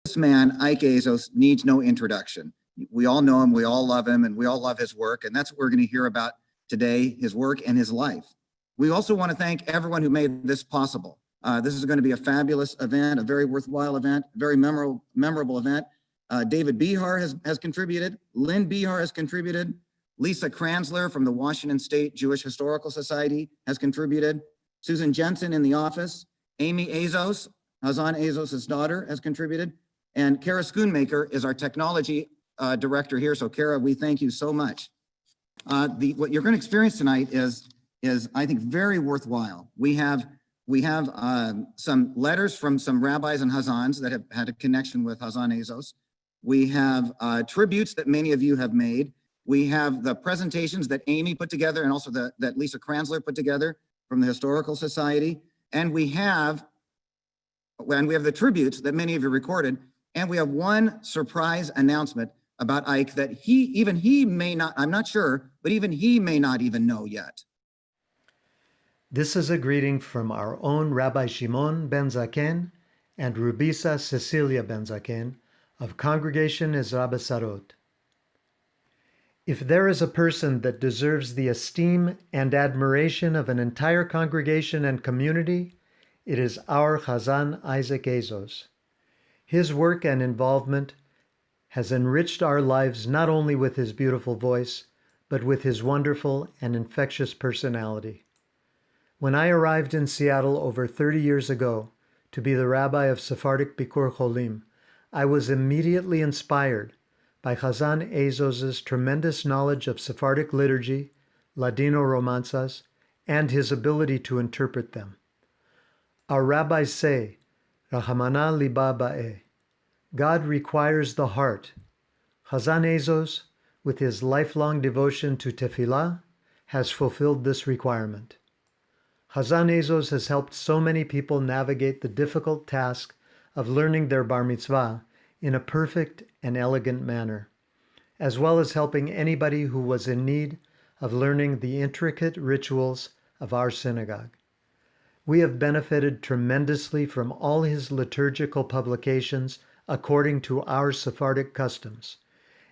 This man, Ike Azose, needs no introduction. We all know him, we all love him, and we all love his work, and that's what we're going to hear about today, his work and his life. We also want to thank everyone who made this possible. This is going to be a fabulous event, a very worthwhile event, a very memorable event. David Behar has contributed, Lynn Behar has contributed, Lisa Kranzler from the Washington State Jewish Historical Society has contributed, Susan Jensen in the office, Amy Azose, Hazzan Azose's daughter, has contributed, and Kara Schoonmaker is our technology director here. So Kara, we thank you so much. What you're going to experience tonight is I think very worthwhile. We have some letters from some rabbis and Hazzans that have had a connection with Hazzan Azose. We have tributes that many of you have made. We have the presentations that Amy put together and also that Lisa Kranzler put together from the Historical Society. And we have the tributes that many of you recorded. And we have one surprise announcement about Ike that he may not, I'm not sure, but even he may not even know yet. This is a greeting from our own Rabbi Shimon ben Zaken and Rubisa Cecilia ben Zaken of Congregation Ezra B'Sarot. If there is a person that deserves the esteem and admiration of an entire congregation and community, it is our Hazzan Isaac Azose. His work and involvement has enriched our lives not only with his beautiful voice, but with his wonderful and infectious personality. When I arrived in Seattle over 30 years ago to be the rabbi of Sephardic Bikur Cholim, I was immediately inspired by Hazzan Azose's tremendous knowledge of Sephardic liturgy, Ladino romanzas, and his ability to interpret them. Our rabbis say, Rahamana liba ba'eh, God requires the heart. Hazzan Azose, with his lifelong devotion to tefillah, has fulfilled this requirement. Hazzan Azose has helped so many people navigate the difficult task of learning their bar mitzvah in a perfect and elegant manner, as well as helping anybody who was in need of learning the intricate rituals of our synagogue. We have benefited tremendously from all his liturgical publications according to our Sephardic customs,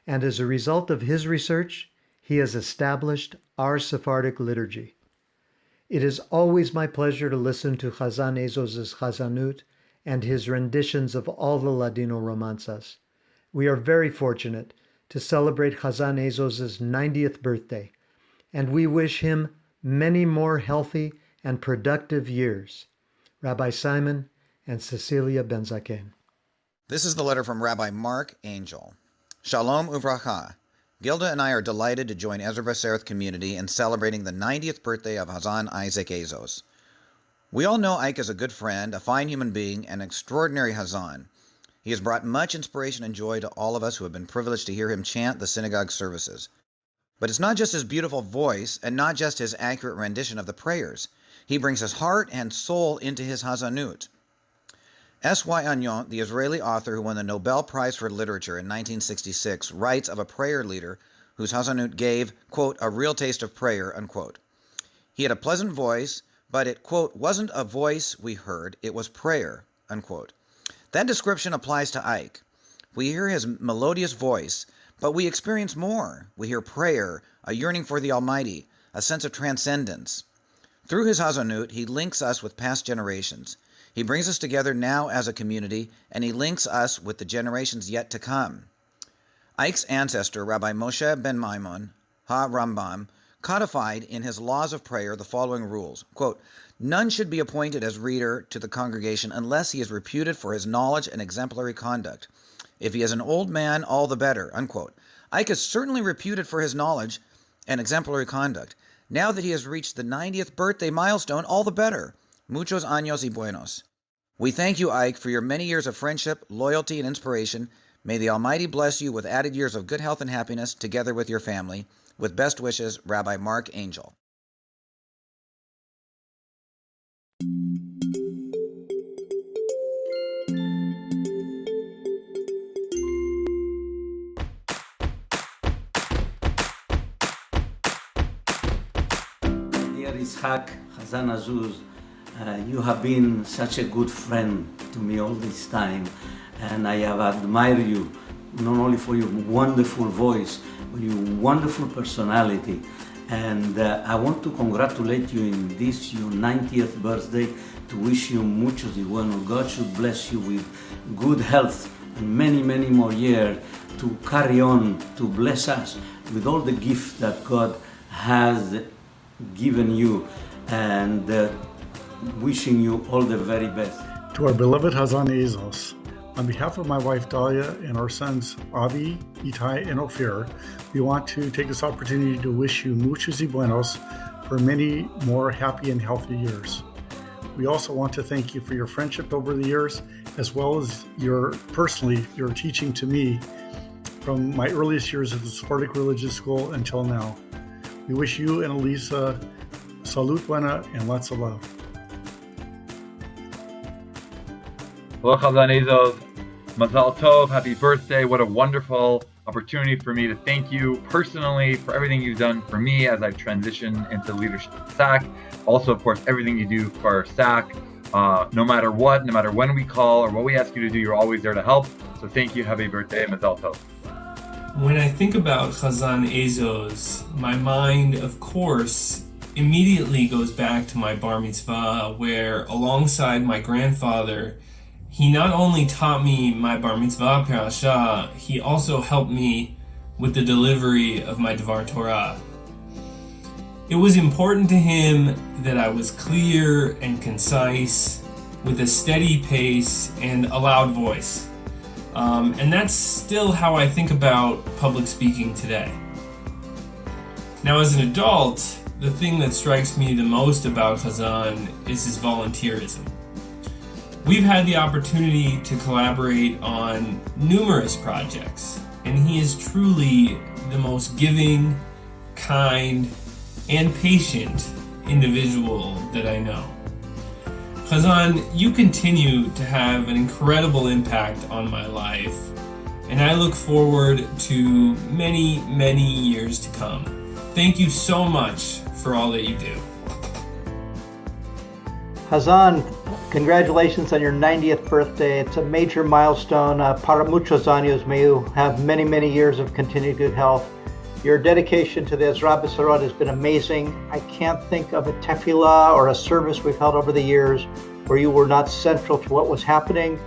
and as a result of his research, he has established our Sephardic liturgy. It is always my pleasure to listen to Hazzan Azose's Chazanut and his renditions of all the Ladino romanzas. We are very fortunate to celebrate Hazzan Azose's 90th birthday, and we wish him many more healthy and productive years. Rabbi Simon and Cecilia ben Zaken. This is the letter from Rabbi Mark Angel. Shalom uvracha. Gilda and I are delighted to join Ezra B'Sarot community in celebrating the 90th birthday of Hazzan Isaac Azose. We all know Ike is a good friend, a fine human being, and an extraordinary Hazzan. He has brought much inspiration and joy to all of us who have been privileged to hear him chant the synagogue services. But it's not just his beautiful voice and not just his accurate rendition of the prayers. He brings his heart and soul into his Hazzanut. S.Y. Agnon, the Israeli author who won the Nobel Prize for Literature in 1966, writes of a prayer leader whose Hazzanut gave, quote, a real taste of prayer, unquote. He had a pleasant voice, but it, quote, wasn't a voice we heard, it was prayer, unquote. That description applies to Ike. We hear his melodious voice, but we experience more. We hear prayer, a yearning for the Almighty, a sense of transcendence. Through his Hazzanut, he links us with past generations. He brings us together now as a community, and he links us with the generations yet to come. Ike's ancestor, Rabbi Moshe ben Maimon, Ha-Rambam, codified in his laws of prayer the following rules. Quote, none should be appointed as reader to the congregation unless he is reputed for his knowledge and exemplary conduct. If he is an old man, all the better, unquote. Ike is certainly reputed for his knowledge and exemplary conduct. Now that he has reached the 90th birthday milestone, all the better. Muchos años y buenos. We thank you, Ike, for your many years of friendship, loyalty, and inspiration. May the Almighty bless you with added years of good health and happiness together with your family. With best wishes, Rabbi Mark Angel. Dear Ishak, Hazzan Azose, you have been such a good friend to me all this time, and I have admired you not only for your wonderful voice, but your wonderful personality. And I want to congratulate you in this your 90th birthday, to wish you muchos y buenos. God should bless you with good health and many, many more years to carry on, to bless us with all the gifts that God has given you, and wishing you all the very best. To our beloved Hazzan Azose, on behalf of my wife Dahlia and our sons Avi, Itai, and Ophir, we want to take this opportunity to wish you muchos y buenos for many more happy and healthy years. We also want to thank you for your friendship over the years, as well as your teaching to me from my earliest years at the Sephardic Religious School until now. We wish you and Elisa salud buena and lots of love. Hello, Hazzan Azose. Mazal Tov, happy birthday. What a wonderful opportunity for me to thank you personally for everything you've done for me as I've transitioned into leadership at SAC. Also, of course, everything you do for SAC. No matter what, no matter when we call or what we ask you to do, you're always there to help. So thank you. Happy birthday. Mazal Tov. When I think about Hazzan Azose, my mind, of course, immediately goes back to my bar mitzvah, where alongside my grandfather, he not only taught me my bar mitzvah parasha, he also helped me with the delivery of my Dvar Torah. It was important to him that I was clear and concise, with a steady pace and a loud voice. And that's still how I think about public speaking today. Now, as an adult, the thing that strikes me the most about Hazzan is his volunteerism. We've had the opportunity to collaborate on numerous projects, and he is truly the most giving, kind, and patient individual that I know. Hazzan, you continue to have an incredible impact on my life, and I look forward to many, many years to come. Thank you so much for all that you do. Hazzan, congratulations on your 90th birthday. It's a major milestone. Para muchos años, may you have many, many years of continued good health. Your dedication to the Ezra B'Sarot has been amazing. I can't think of a tefillah or a service we've held over the years where you were not central to what was happening.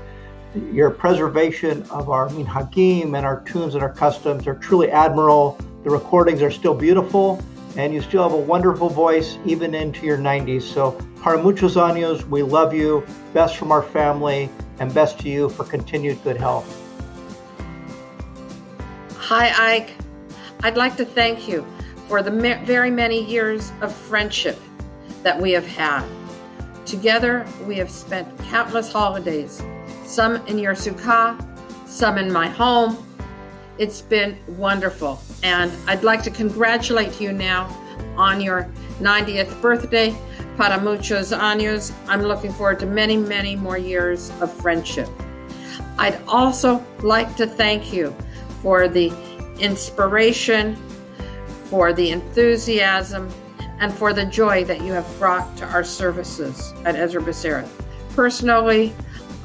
Your preservation of our minhagim and our tunes and our customs are truly admirable. The recordings are still beautiful, and you still have a wonderful voice even into your 90s. So, para muchos años, we love you. Best from our family, and best to you for continued good health. Hi, Ike. I'd like to thank you for the very many years of friendship that we have had. Together, we have spent countless holidays, some in your sukkah, some in my home. It's been wonderful, and I'd like to congratulate you now on your 90th birthday. Para muchos años. I'm looking forward to many, many more years of friendship. I'd also like to thank you for the inspiration, for the enthusiasm, and for the joy that you have brought to our services at Ezra B'Sarot. Personally,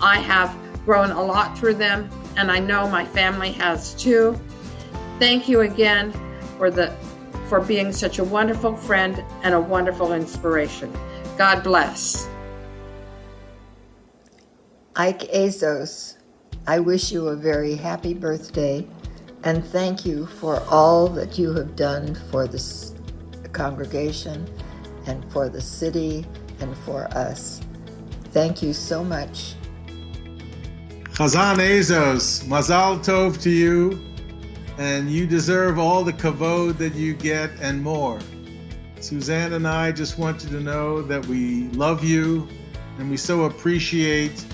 I have grown a lot through them, and I know my family has too. Thank you again for being such a wonderful friend and a wonderful inspiration. God bless. Ike Azose, I wish you a very happy birthday, and thank you for all that you have done for this congregation and for the city and for us. Thank you so much. Hazzan Azose, Mazal Tov to you, and you deserve all the kavod that you get and more. Suzanne and I just want you to know that we love you, and we so appreciate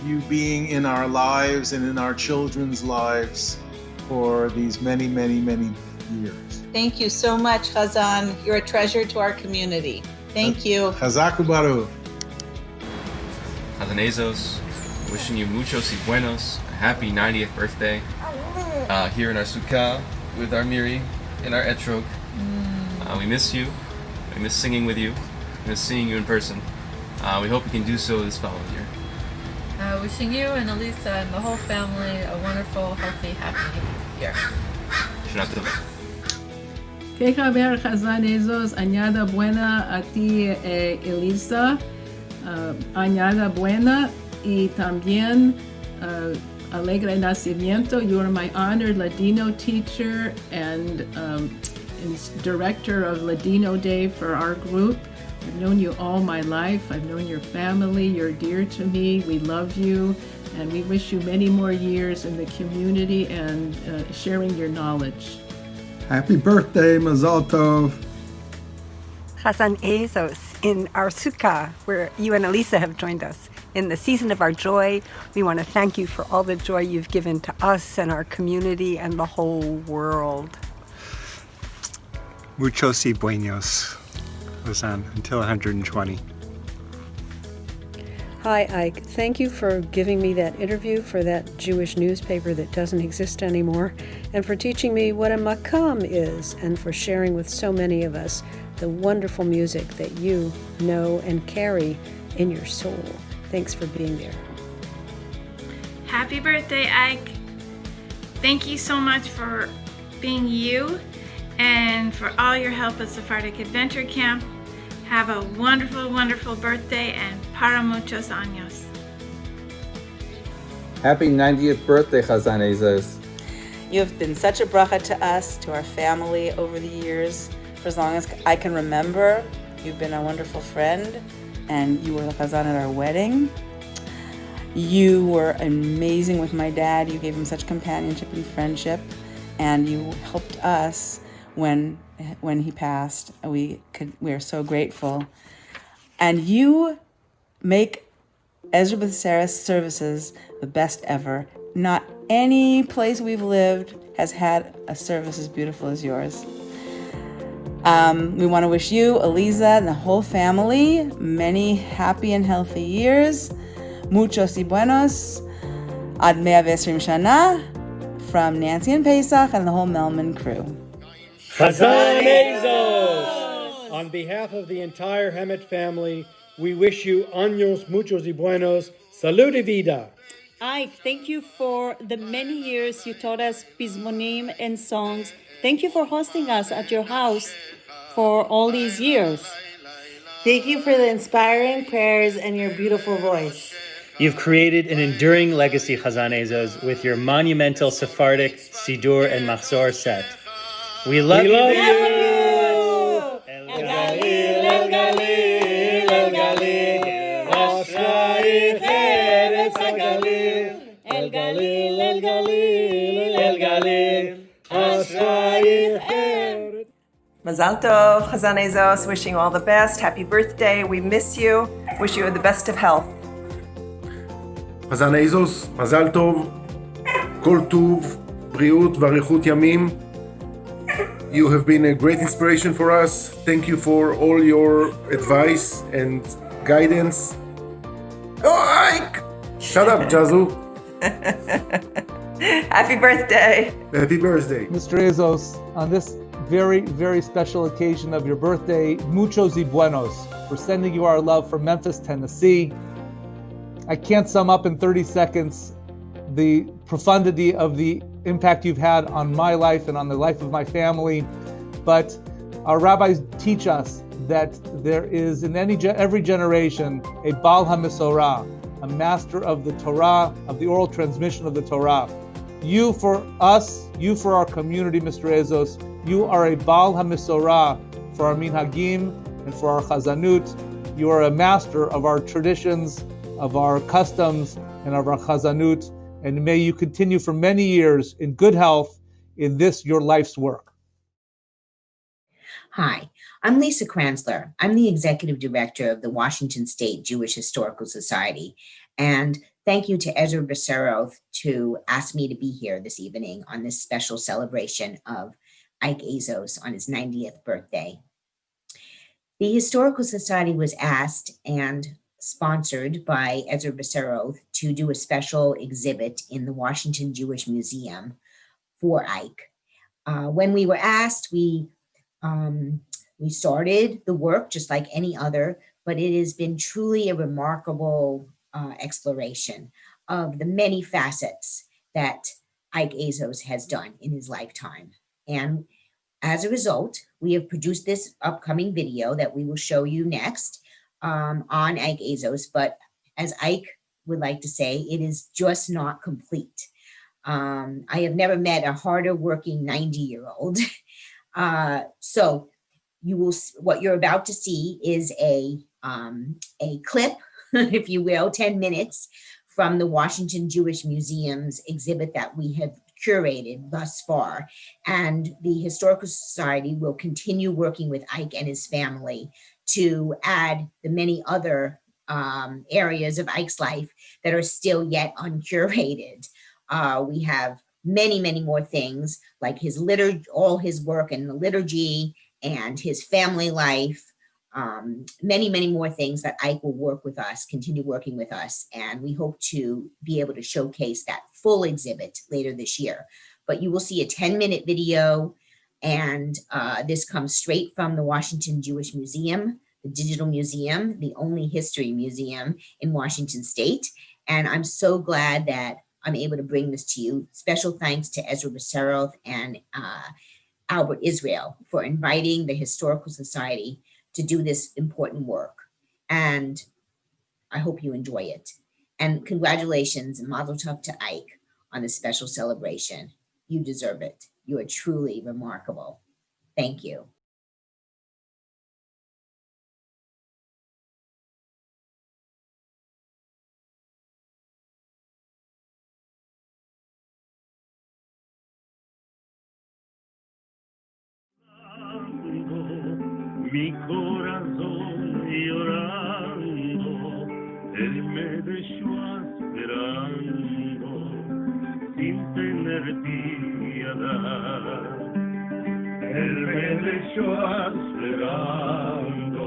you being in our lives and in our children's lives for these many, many, many years. Thank you so much, Hazzan. You're a treasure to our community. Thank you. Chazak u'baruch. Hazzan Azose, wishing you muchos y buenos, a happy 90th birthday here in our sukkah with our miri and our etrog. We miss you. We miss singing with you. We miss seeing you in person. We hope we can do so this following year. Wishing you and Elisa and the whole family a wonderful, healthy, happy year. Shana Tova. Que haber Hazzan Azose, añada buena a ti, Elisa, añada buena y también alegre nacimiento. You are my honored Ladino teacher and director of Ladino Day for our group. I've known you all my life. I've known your family. You're dear to me. We love you. And we wish you many more years in the community and sharing your knowledge. Happy birthday, Mazal Tov. Hazzan Azose in our sukkah, where you and Elisa have joined us. In the season of our joy, we want to thank you for all the joy you've given to us and our community and the whole world. Muchos y buenos, Hazzan, until 120. Hi, Ike. Thank you for giving me that interview for that Jewish newspaper that doesn't exist anymore, and for teaching me what a makam is, and for sharing with so many of us the wonderful music that you know and carry in your soul. Thanks for being there. Happy birthday, Ike. Thank you so much for being you and for all your help at Sephardic Adventure Camp. Have a wonderful, wonderful birthday and para muchos años. Happy 90th birthday, Hazzan Isaac. You have been such a bracha to us, to our family over the years. For as long as I can remember, you've been a wonderful friend, and you were the Hazzan at our wedding. You were amazing with my dad. You gave him such companionship and friendship, and you helped us when he passed. We are so grateful. And you make Ezra B'Sara's services the best ever. Not any place we've lived has had a service as beautiful as yours. We want to wish you, Eliza, and the whole family many happy and healthy years. Muchos y buenos. Ad 120 shana. From Nancy and Pesach and the whole Melman crew. Hazzan Azose! On behalf of the entire Hemet family, we wish you años muchos y buenos. Salud y vida. Ike, thank you for the many years you taught us pizmonim and songs. Thank you for hosting us at your house for all these years. Thank you for the inspiring prayers and your beautiful voice. You've created an enduring legacy, Hazzan Azose, with your monumental Sephardic, Sidur, and Machzor set. We love you. El Galil, El Galil, El Galil, Ashrayich Eretz HaGalil. El Galil, El Galil, El Galil, Ashrayich Eretz. Mazal Tov, Hazzan Azose, wishing you all the best. Happy birthday. We miss you. Wish you the best of health. Hazzan Azose, Mazal Tov, Kol Tuv, Briut, Varichut Yamim. You have been a great inspiration for us. Thank you for all your advice and guidance. Oh, Ike! Shut up, Jazu. Happy birthday. Happy birthday. Mr. Azose, on this very, very special occasion of your birthday, muchos y buenos. We're sending you our love from Memphis, Tennessee. I can't sum up in 30 seconds the profundity of the impact you've had on my life and on the life of my family, but our rabbis teach us that there is in every generation a Baal HaMesorah, a master of the Torah, of the oral transmission of the Torah. You for us, you for our community, Mr. Azose, you are a Baal HaMesorah for our minhagim and for our chazanut. You are a master of our traditions, of our customs, and of our chazanut. And may you continue for many years in good health in this, your life's work. Hi, I'm Lisa Kranzler. I'm the Executive Director of the Washington State Jewish Historical Society. And thank you to Ezra B'Sarath to ask me to be here this evening on this special celebration of Ike Azose on his 90th birthday. The Historical Society was asked and sponsored by Ezra B'Sarath to do a special exhibit in the Washington Jewish Museum for Ike. When we were asked, we started the work just like any other, but it has been truly a remarkable exploration of the many facets that Ike Azose has done in his lifetime. And as a result, we have produced this upcoming video that we will show you next on Ike Azose. But as Ike would like to say, it is just not complete. I have never met a harder working 90-year-old. So you will, what you're about to see is a clip, if you will, 10 minutes from the Washington Jewish Museum's exhibit that we have curated thus far. And the Historical Society will continue working with Ike and his family to add the many other areas of Ike's life that are still yet uncurated. We have many, many more things like his liturgy, all his work in the liturgy and his family life, many, many more things that Ike will work with us, continue working with us. And we hope to be able to showcase that full exhibit later this year. But you will see a 10-minute video, and this comes straight from the Washington Jewish Museum, the Digital Museum, the only history museum in Washington State. And I'm so glad that I'm able to bring this to you. Special thanks to Ezra Besaroth and Albert Israel for inviting the Historical Society to do this important work. And I hope you enjoy it. And congratulations and mazel tov to Ike on this special celebration. You deserve it. You are truly remarkable. Thank you. Mi corazón llorando, él me dejó esperando, sin tener piedad. Él me dejó esperando,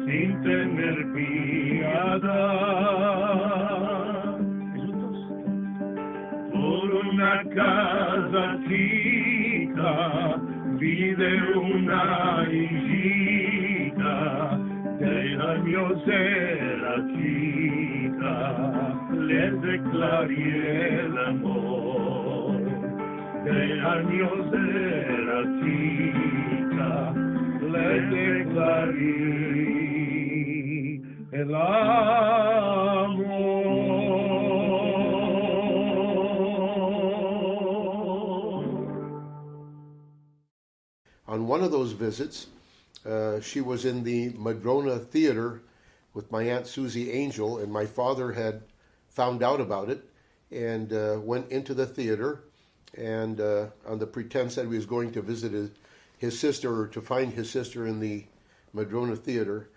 sin tener piedad. Por una casa chica, vive una hijita, de años era chica, le declaré el amor. De años era chica, le declaré el amor. On one of those visits, she was in the Madrona Theater with my Aunt Susie Angel, and my father had found out about it and went into the theater, and on the pretense that he was going to visit his sister, or to find his sister in the Madrona Theater,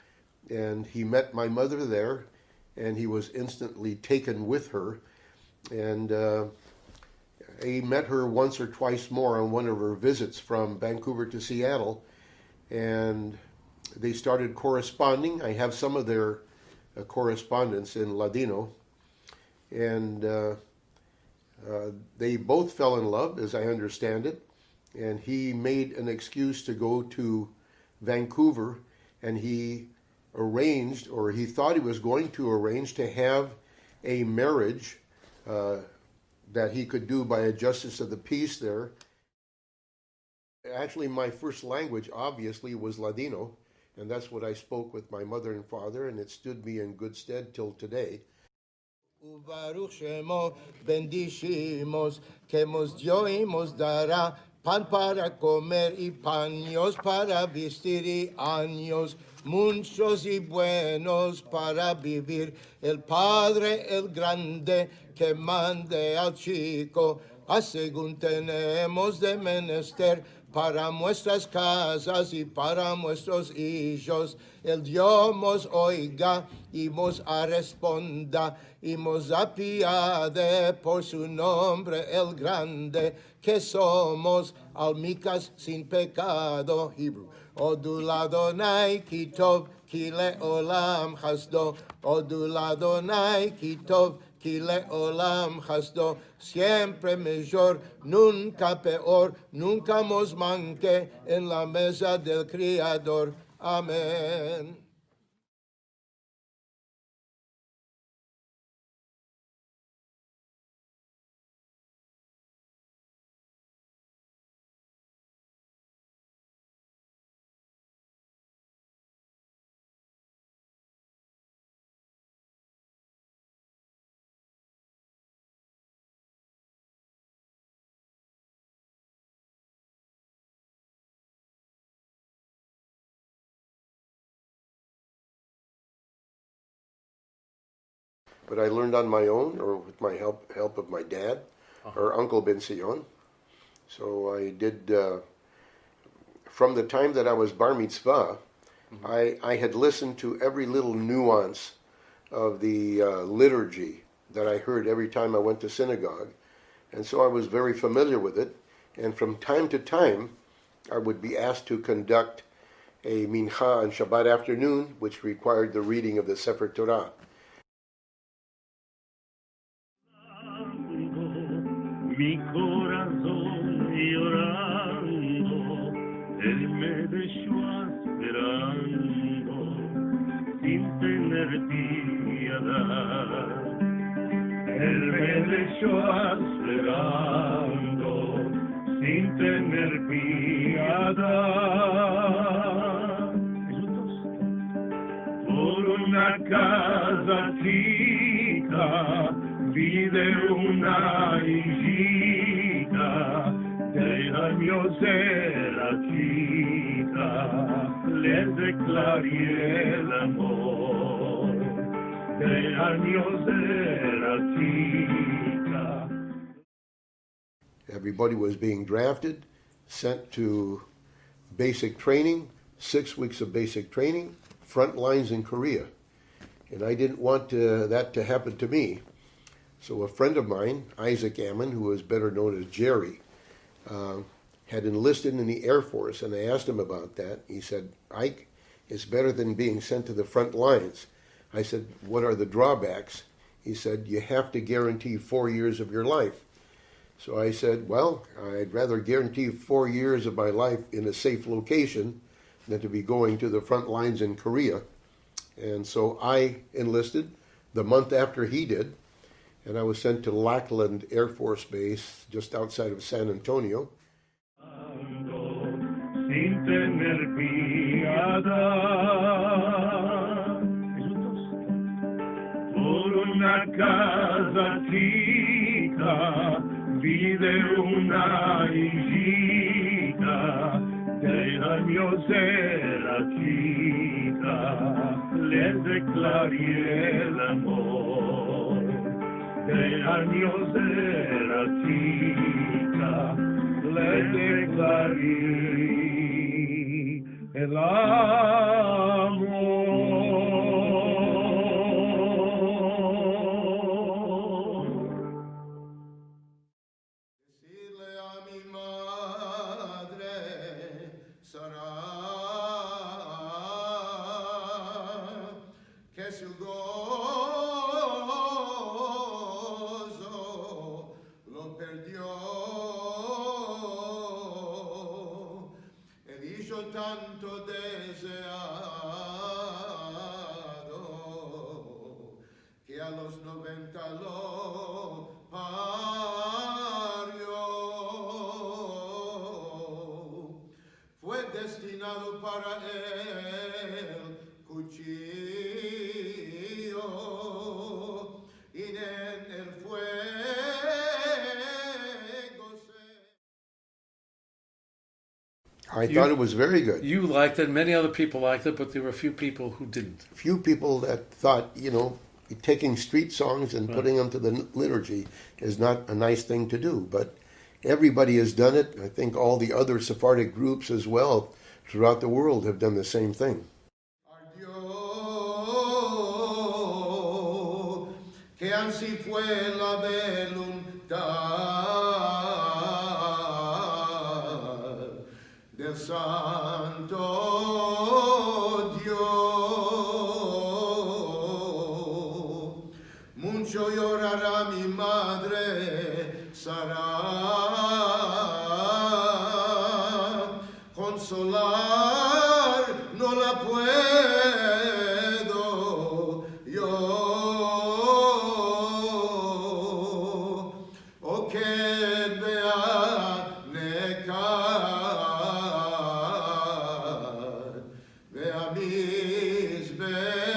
and he met my mother there, and he was instantly taken with her, and he met her once or twice more on one of her visits from Vancouver to Seattle, and they started corresponding. I have some of their correspondence in Ladino, and they both fell in love, as I understand it, and he made an excuse to go to Vancouver, and he arranged, or he thought he was going to arrange, to have a marriage that he could do by a justice of the peace there. Actually, my first language, obviously, was Ladino, and that's what I spoke with my mother and father, and it stood me in good stead till today. Baruch Shemo, bendicimos, que nos dio y nos dará pan para comer y paños para vestir y años muchos y buenos para vivir. El Padre, el grande, que mande al chico, a según tenemos de menester, para nuestras casas y para nuestros hijos. El Dios nos oiga y nos responda y nos apiade por su nombre el grande, que somos almicas sin pecado. Hebrew. Odul Adonai ki tov ki le'olam chasdo. Odul Adonai ki tov ki le'olam chasdo. Siempre mejor, nunca peor, nunca nos manque en la mesa del Criador. Amén. but I learned on my own or with my help of my dad or Uncle Ben Sion. So I did, from the time that I was bar mitzvah, I had listened to every little nuance of the liturgy that I heard every time I went to synagogue. And so I was very familiar with it. And from time to time, I would be asked to conduct a mincha on Shabbat afternoon, which required the reading of the Sefer Torah. Mi corazón llorando, él me dejó esperando, sin tener piedad. Él me dejó esperando, sin tener piedad. Por una casa chica, vive una hijita, de años era chica, le declaré el amor, de años era chica. Everybody was being drafted, sent to basic training, 6 weeks of basic training, front lines in Korea. And I didn't want that to happen to me. So a friend of mine, Isaac Ammon, who was better known as Jerry, had enlisted in the Air Force, and I asked him about that. He said, Ike, it's better than being sent to the front lines. I said, what are the drawbacks? He said, you have to guarantee 4 years of your life. So I said, well, I'd rather guarantee 4 years of my life in a safe location than to be going to the front lines in Korea. And so I enlisted the month after he did, and I was sent to Lackland Air Force Base just outside of San Antonio. Sin tener piedad, por una casa chica, vive una hijita, de años era chica, le declaré el amor, de años era chica, le declaré el amor. Decirle a mi madre, Sara, que su gozo lo perdió. He dicho tanto deseado que a los 90 lo parió. Fue destinado para el cuchillo y en el fuego se... I thought it was very good. You liked it, many other people liked it, but there were a few people who didn't. Few people that thought, taking street songs and Right. putting them to the liturgy is not a nice thing to do, but everybody has done it. I think all the other Sephardic groups as well throughout the world have done the same thing. Que así fue la voluntad del Santo Dios. Mucho llorará mi madre Sara, consolar no la puedo yo. O que vea necar, vea mis veas.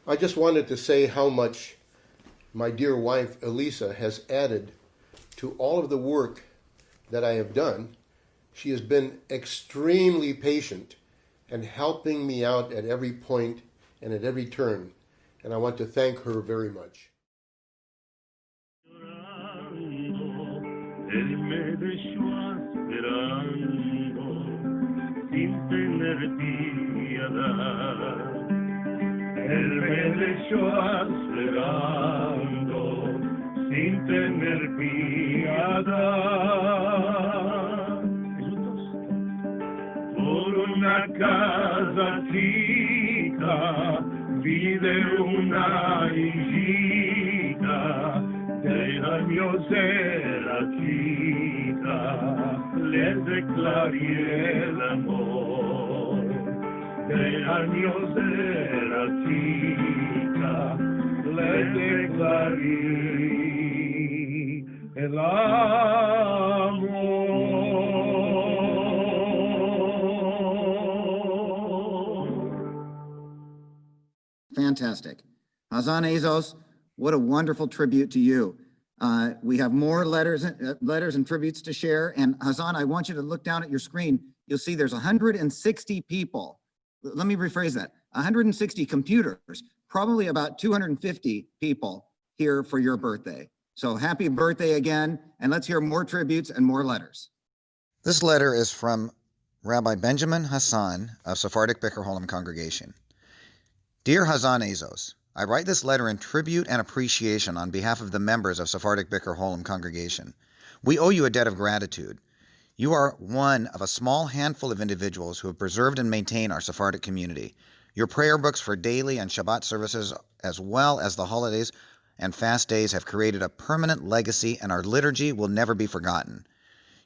I just wanted to say how much my dear wife Elisa has added to all of the work that I have done. She has been extremely patient and helping me out at every point and at every turn. And I want to thank her very much. Él me dejó esperando sin tener piedad. Él me dejó esperando sin tener piedad. Por una casa chica vive una hijita. De años era chica, le declaré el amor. De años era chica, le declaré el amor. Fantastic. Hazzan Azose, what a wonderful tribute to you. We have more letters and tributes to share. And Hazzan, I want you to look down at your screen. You'll see there's 160 people. Let me rephrase that. 160 computers, probably about 250 people here for your birthday. So happy birthday again. And let's hear more tributes and more letters. This letter is from Rabbi Benjamin Hassan of Sephardic Bikur Holam Congregation. Dear Hazzan Azose, I write this letter in tribute and appreciation on behalf of the members of Sephardic Bikur Holam Congregation. We owe you a debt of gratitude. You are one of a small handful of individuals who have preserved and maintained our Sephardic community. Your prayer books for daily and Shabbat services, as well as the holidays and fast days, have created a permanent legacy, and our liturgy will never be forgotten.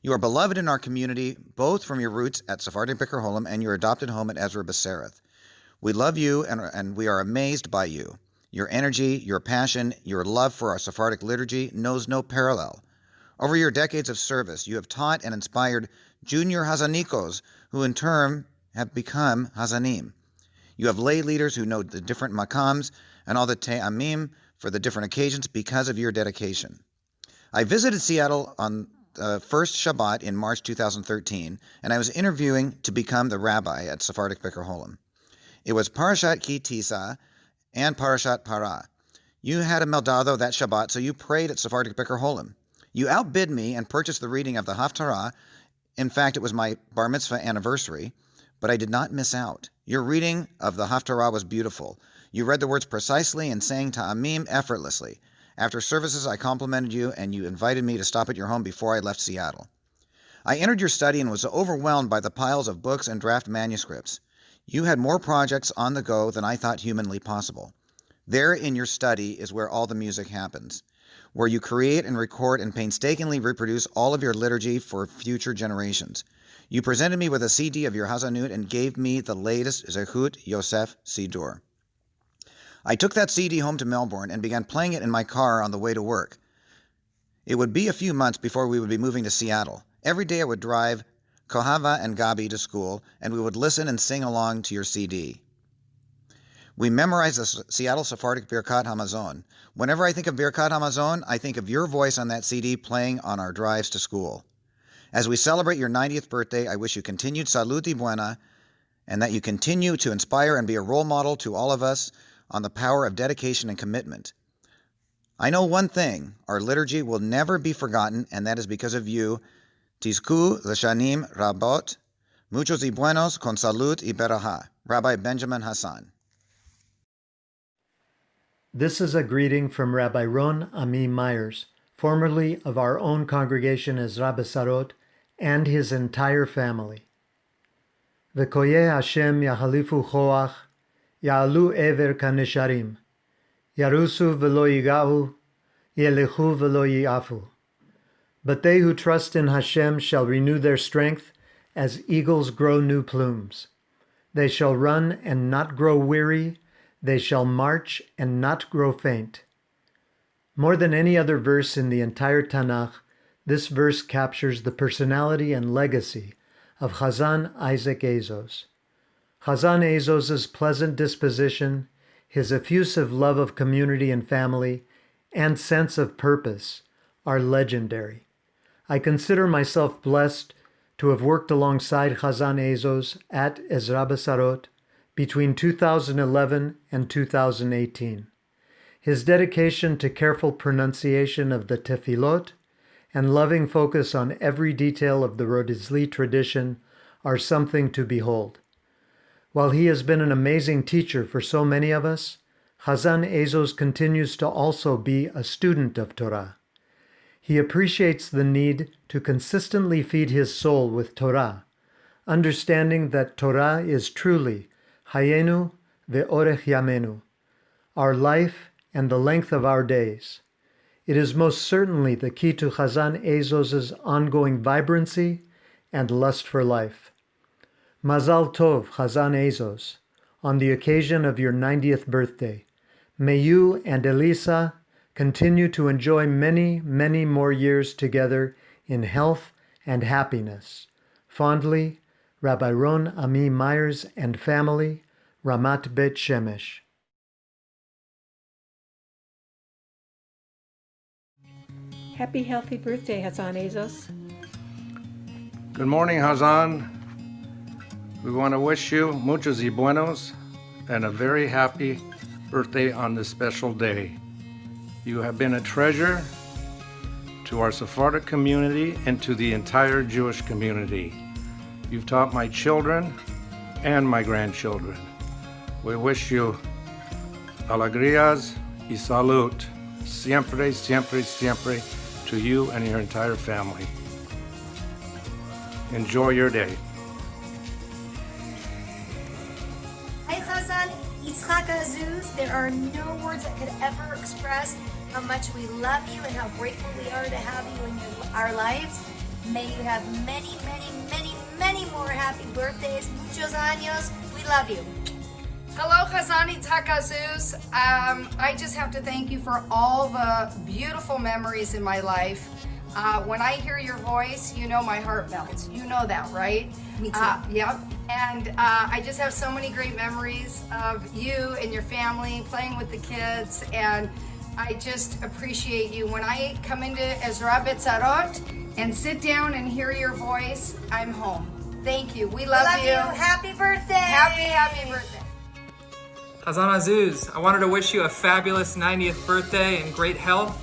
You are beloved in our community, both from your roots at Sephardic Bikur Holam and your adopted home at Ezra B'Sereth. We love you and we are amazed by you. Your energy, your passion, your love for our Sephardic liturgy knows no parallel. Over your decades of service, you have taught and inspired junior Hazanikos, who in turn have become Hazanim. You have lay leaders who know the different makams and all the te'amim for the different occasions because of your dedication. I visited Seattle on the first Shabbat in March 2013, and I was interviewing to become the rabbi at Sephardic Bikur Holam. It was Parashat Ki Tisa and Parashat Parah. You had a Meldado that Shabbat, so you prayed at Sephardic Bikur Holam. You outbid me and purchased the reading of the Haftarah. In fact, it was my bar mitzvah anniversary, but I did not miss out. Your reading of the Haftarah was beautiful. You read the words precisely and sang Ta'amim effortlessly. After services, I complimented you, and you invited me to stop at your home before I left Seattle. I entered your study and was overwhelmed by the piles of books and draft manuscripts. You had more projects on the go than I thought humanly possible. There in your study is where all the music happens, where you create and record and painstakingly reproduce all of your liturgy for future generations. You presented me with a CD of your Hazanut and gave me the latest Zechut Yosef Sidur. I took that CD home to Melbourne and began playing it in my car on the way to work. It would be a few months before we would be moving to Seattle. Every day I would drive Kohava and Gabi to school, and we would listen and sing along to your CD. We memorized the Seattle Sephardic Birkat Hamazon. Whenever I think of Birkat Hamazon, I think of your voice on that CD playing on our drives to school. As we celebrate your 90th birthday, I wish you continued salud y buena, and that you continue to inspire and be a role model to all of us on the power of dedication and commitment. I know one thing, our liturgy will never be forgotten, and that is because of you. Tizku l'shanim rabot, muchos y buenos con salud y beraha. Rabbi Benjamin Hassan. This is a greeting from Rabbi Ron Ami Myers, formerly of our own congregation as Rabbi Sarot, and his entire family. V'koyeh Hashem yahalifu choach, ya'alu ever kanesharim, yarusu v'lo yigahu, yelechu v'lo yiafu. But they who trust in Hashem shall renew their strength as eagles grow new plumes. They shall run and not grow weary. They shall march and not grow faint. More than any other verse in the entire Tanakh, this verse captures the personality and legacy of Hazzan Isaac Azose. Hazzan Azose's pleasant disposition, his effusive love of community and family, and sense of purpose are legendary. I consider myself blessed to have worked alongside Hazzan Azose at Ezra B'Sarot between 2011 and 2018. His dedication to careful pronunciation of the tefillot and loving focus on every detail of the Rodizli tradition are something to behold. While he has been an amazing teacher for so many of us, Hazzan Azose continues to also be a student of Torah. He appreciates the need to consistently feed his soul with Torah, understanding that Torah is truly Hayenu ve'orech yamenu, our life and the length of our days. It is most certainly the key to Hazzan Azose's ongoing vibrancy and lust for life. Mazal Tov, Hazzan Azose, on the occasion of your 90th birthday. May you and Elisa continue to enjoy many, many more years together in health and happiness. Fondly, Rabbi Ron Ami Myers and family, Ramat Bet Shemesh. Happy, healthy birthday, Hazzan Azose. Good morning, Hazzan. We want to wish you muchos y buenos and a very happy birthday on this special day. You have been a treasure to our Sephardic community and to the entire Jewish community. You've taught my children and my grandchildren. We wish you alegrías y salud, siempre, siempre, siempre, to you and your entire family. Enjoy your day. Hi, Hazzan Isaac Azose. There are no words that could ever express how much we love you and how grateful we are to have you in our lives. May you have many, many, many, many more happy birthdays. Muchos años. We love you. Hello, Hazzan Isaac Azose. I just have to thank you for all the beautiful memories in my life. When I hear your voice, you know my heart melts. You know that, right? Me too. Yep. And I just have so many great memories of you and your family, playing with the kids, and I just appreciate you. When I come into Ezra B'Sarot and sit down and hear your voice, I'm home. Thank you. We love you. Happy birthday. Happy birthday. Hazzan Azose, I wanted to wish you a fabulous 90th birthday and great health.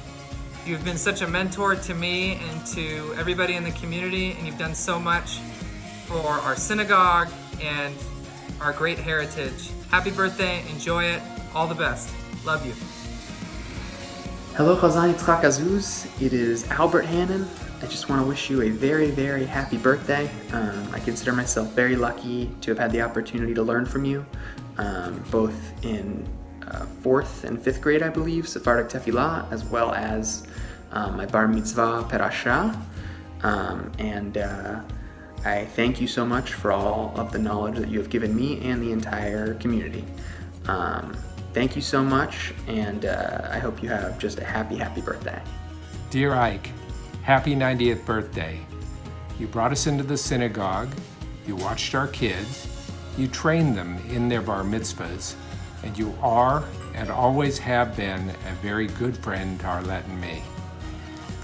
You've been such a mentor to me and to everybody in the community, and you've done so much for our synagogue and our great heritage. Happy birthday, enjoy it, all the best. Love you. Hello, Hazzan Isaac Azose. It is Albert Hannon. I just want to wish you a very, very happy birthday. I consider myself very lucky to have had the opportunity to learn from you, both in 4th and 5th grade, I believe, Sephardic Tefillah, as well as my Bar Mitzvah Perasha. I thank you so much for all of the knowledge that you have given me and the entire community. Thank you so much, and I hope you have just a happy, happy birthday. Dear Ike, happy 90th birthday. You brought us into the synagogue, you watched our kids, you trained them in their bar mitzvahs, and you are and always have been a very good friend to Arlette and me.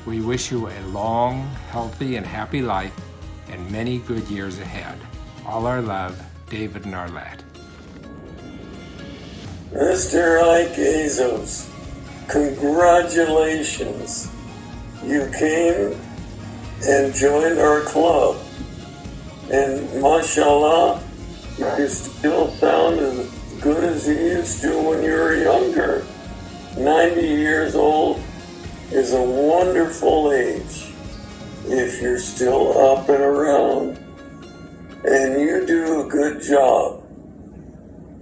We wish you a long, healthy, and happy life and many good years ahead. All our love, David and Arlette. Mr. Ike Azose, congratulations. You came and joined our club. And mashallah, you still sound as good as you used to when you were younger. 90 years old is a wonderful age if you're still up and around. And you do a good job.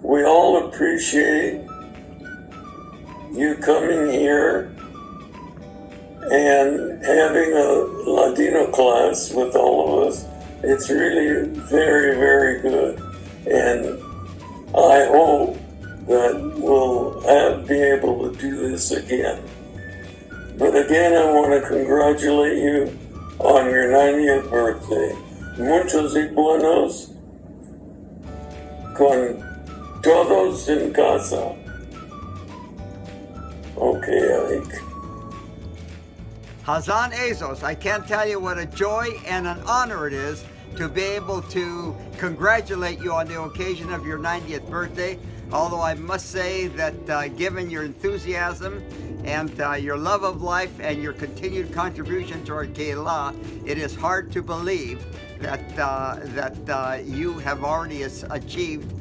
We all appreciate you coming here and having a Ladino class with all of us. It's really very, very good. And I hope that we'll be able to do this again. But again, I want to congratulate you on your 90th birthday. Muchos y buenos con todos en casa. Okay, Ike. Hazzan Azose, I can't tell you what a joy and an honor it is to be able to congratulate you on the occasion of your 90th birthday. Although I must say that given your enthusiasm and your love of life and your continued contribution to our Gala, it is hard to believe that you have already achieved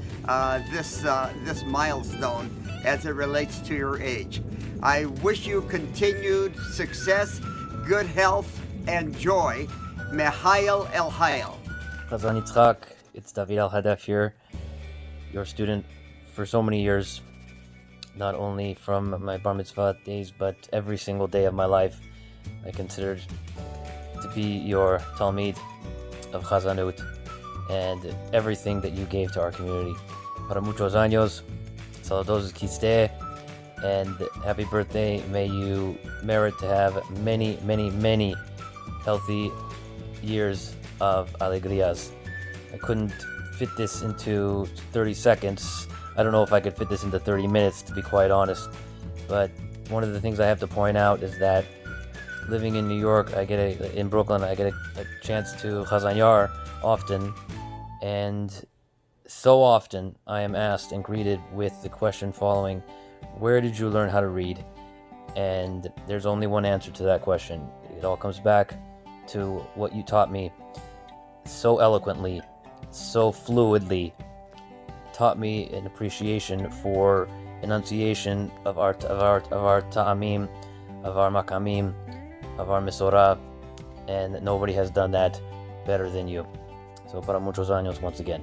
this milestone as it relates to your age. I wish you continued success, good health, and joy. Mehayel El Hayel. Hazzan Yitzchak, it's David Al-Hadef here, your student for so many years, not only from my bar mitzvah days, but every single day of my life. I considered to be your Talmid of Chazanut and everything that you gave to our community. Para muchos años, saludos quiste, and happy birthday. May you merit to have many, many, many healthy years of alegrías. I couldn't fit this into 30 seconds. I don't know if I could fit this into 30 minutes, to be quite honest. But one of the things I have to point out is that living in New York, in Brooklyn, I get a chance to Chazan Yar often, and so often I am asked and greeted with the question following, where did you learn how to read? And there's only one answer to that question. It all comes back to what you taught me so eloquently, so fluidly, taught me an appreciation for enunciation of our ta'amim, of our makamim, of our misorah, and nobody has done that better than you. So para muchos años once again.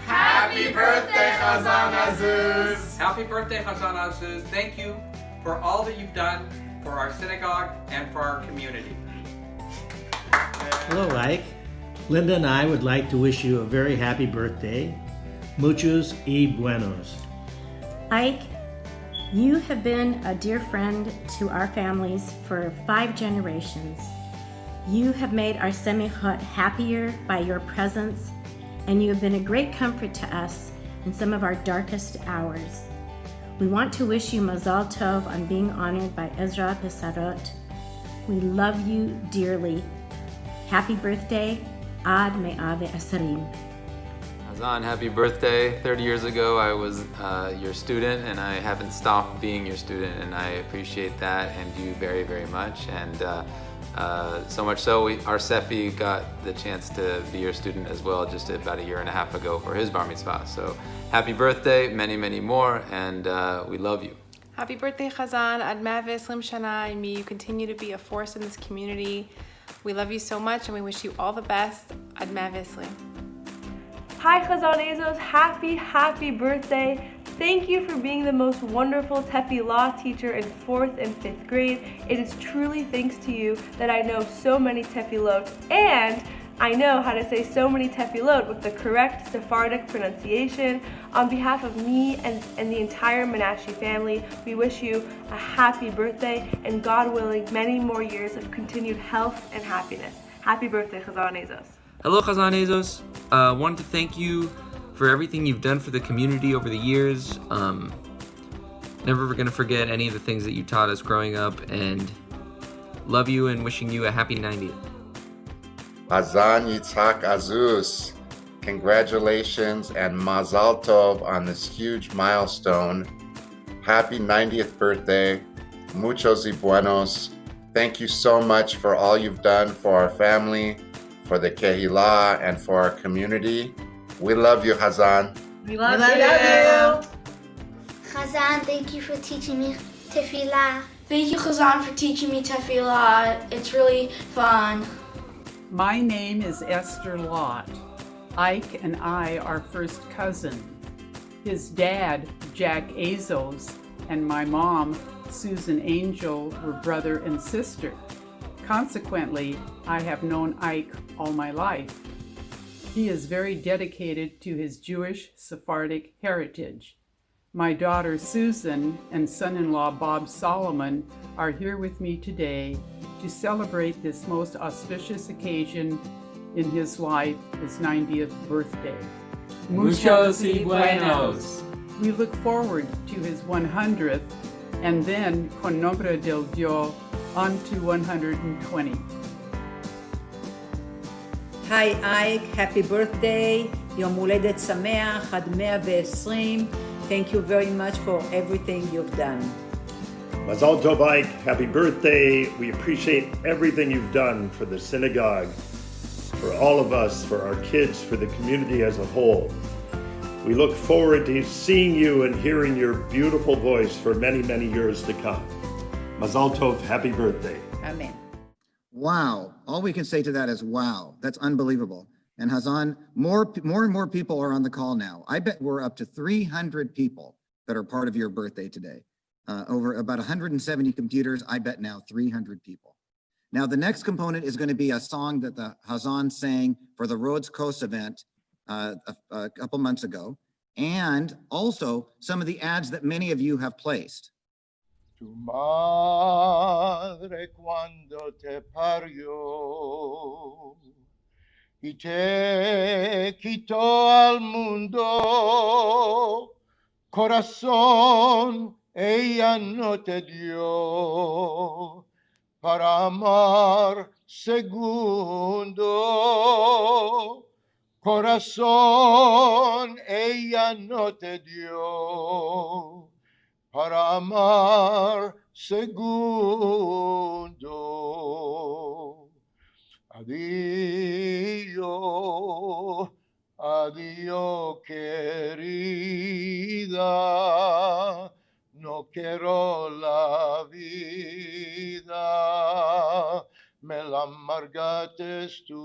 Happy birthday, Hazzan Azose! Happy birthday, Hazzan Azose. Thank you for all that you've done for our synagogue and for our community. Hello, Ike. Linda and I would like to wish you a very happy birthday. Muchos y buenos. Ike, you have been a dear friend to our families for 5 generations. You have made our semichot happier by your presence, and you have been a great comfort to us in some of our darkest hours. We want to wish you Mazal Tov on being honored by Ezra Pesarot. We love you dearly. Happy birthday, Ad Me'ave Asarim. Hazzan, happy birthday. 30 years ago I was your student, and I haven't stopped being your student, and I appreciate that and you very, very much. And so much so, our Sefi got the chance to be your student as well just about a year and a half ago for his bar mitzvah. So happy birthday, many, many more, and we love you. Happy birthday, Hazzan. Ad Ma'ave Slim Shana, and may you continue to be a force in this community. We love you so much, and we wish you all the best. Ad Ma'ave Slim. Hi, Hazzan Azose. Happy birthday. Thank you for being the most wonderful Tefillah teacher in 4th and 5th grade. It is truly thanks to you that I know so many Tefillot, and I know how to say so many Tefillot with the correct Sephardic pronunciation. On behalf of me and the entire Menashe family, we wish you a happy birthday, and God willing, many more years of continued health and happiness. Happy birthday, Hazzan Azose. Hello, Hazzan Azose. I wanted to thank you for everything you've done for the community over the years. Never going to forget any of the things that you taught us growing up, and love you and wishing you a happy 90th. Hazzan Isaac Azose, congratulations and Mazal Tov on this huge milestone. Happy 90th birthday. Muchos y buenos. Thank you so much for all you've done for our family, for the Kehillah, and for our community. We love you, Hazzan. We love you. Hazzan, thank you for teaching me Tefillah. Thank you, Hazzan, for teaching me Tefillah. It's really fun. My name is Esther Lott. Ike and I are first cousin. His dad, Jack Azose, and my mom, Susan Angel, were brother and sister. Consequently, I have known Ike all my life. He is very dedicated to his Jewish Sephardic heritage. My daughter Susan and son-in-law Bob Solomon are here with me today to celebrate this most auspicious occasion in his life, his 90th birthday. Muchos y buenos. We look forward to his 100th and then con nombre del Dios on to 120. היי אייק, happy birthday, יום הולדת שמח עד 120. Thank you very much for everything you've done. Mazal Tov Ike, happy birthday. We appreciate everything you've done for the synagogue, for all of us, for our kids, for the community as a whole. We look forward to seeing you and hearing your beautiful voice for many, many years to come. Mazal Tov, happy birthday. Amen. Wow. All we can say to that is wow. That's unbelievable. And Hazzan, more and more people are on the call now. I bet we're up to 300 people that are part of your birthday today. Over about 170 computers, I bet now 300 people. Now, the next component is going to be a song that the Hazzan sang for the Rhodes Coast event a couple months ago, and also some of the ads that many of you have placed. Tu madre cuando te parió y te quitó al mundo, corazón ella no te dio para amar segundo. Corazón ella no te dio para amar segundo. Adiós, adiós querida, no quiero la vida, me la amargaste tú.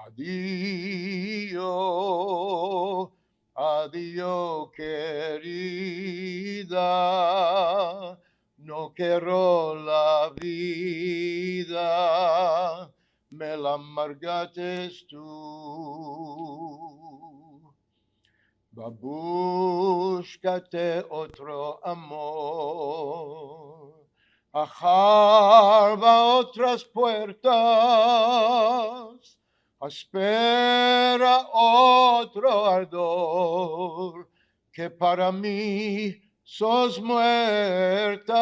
Adiós, adiós querida, no quiero la vida, me la amargaste tú. Búscate otro amor, ajarba otras puertas, espera otro ardor, que para mí sos muerta.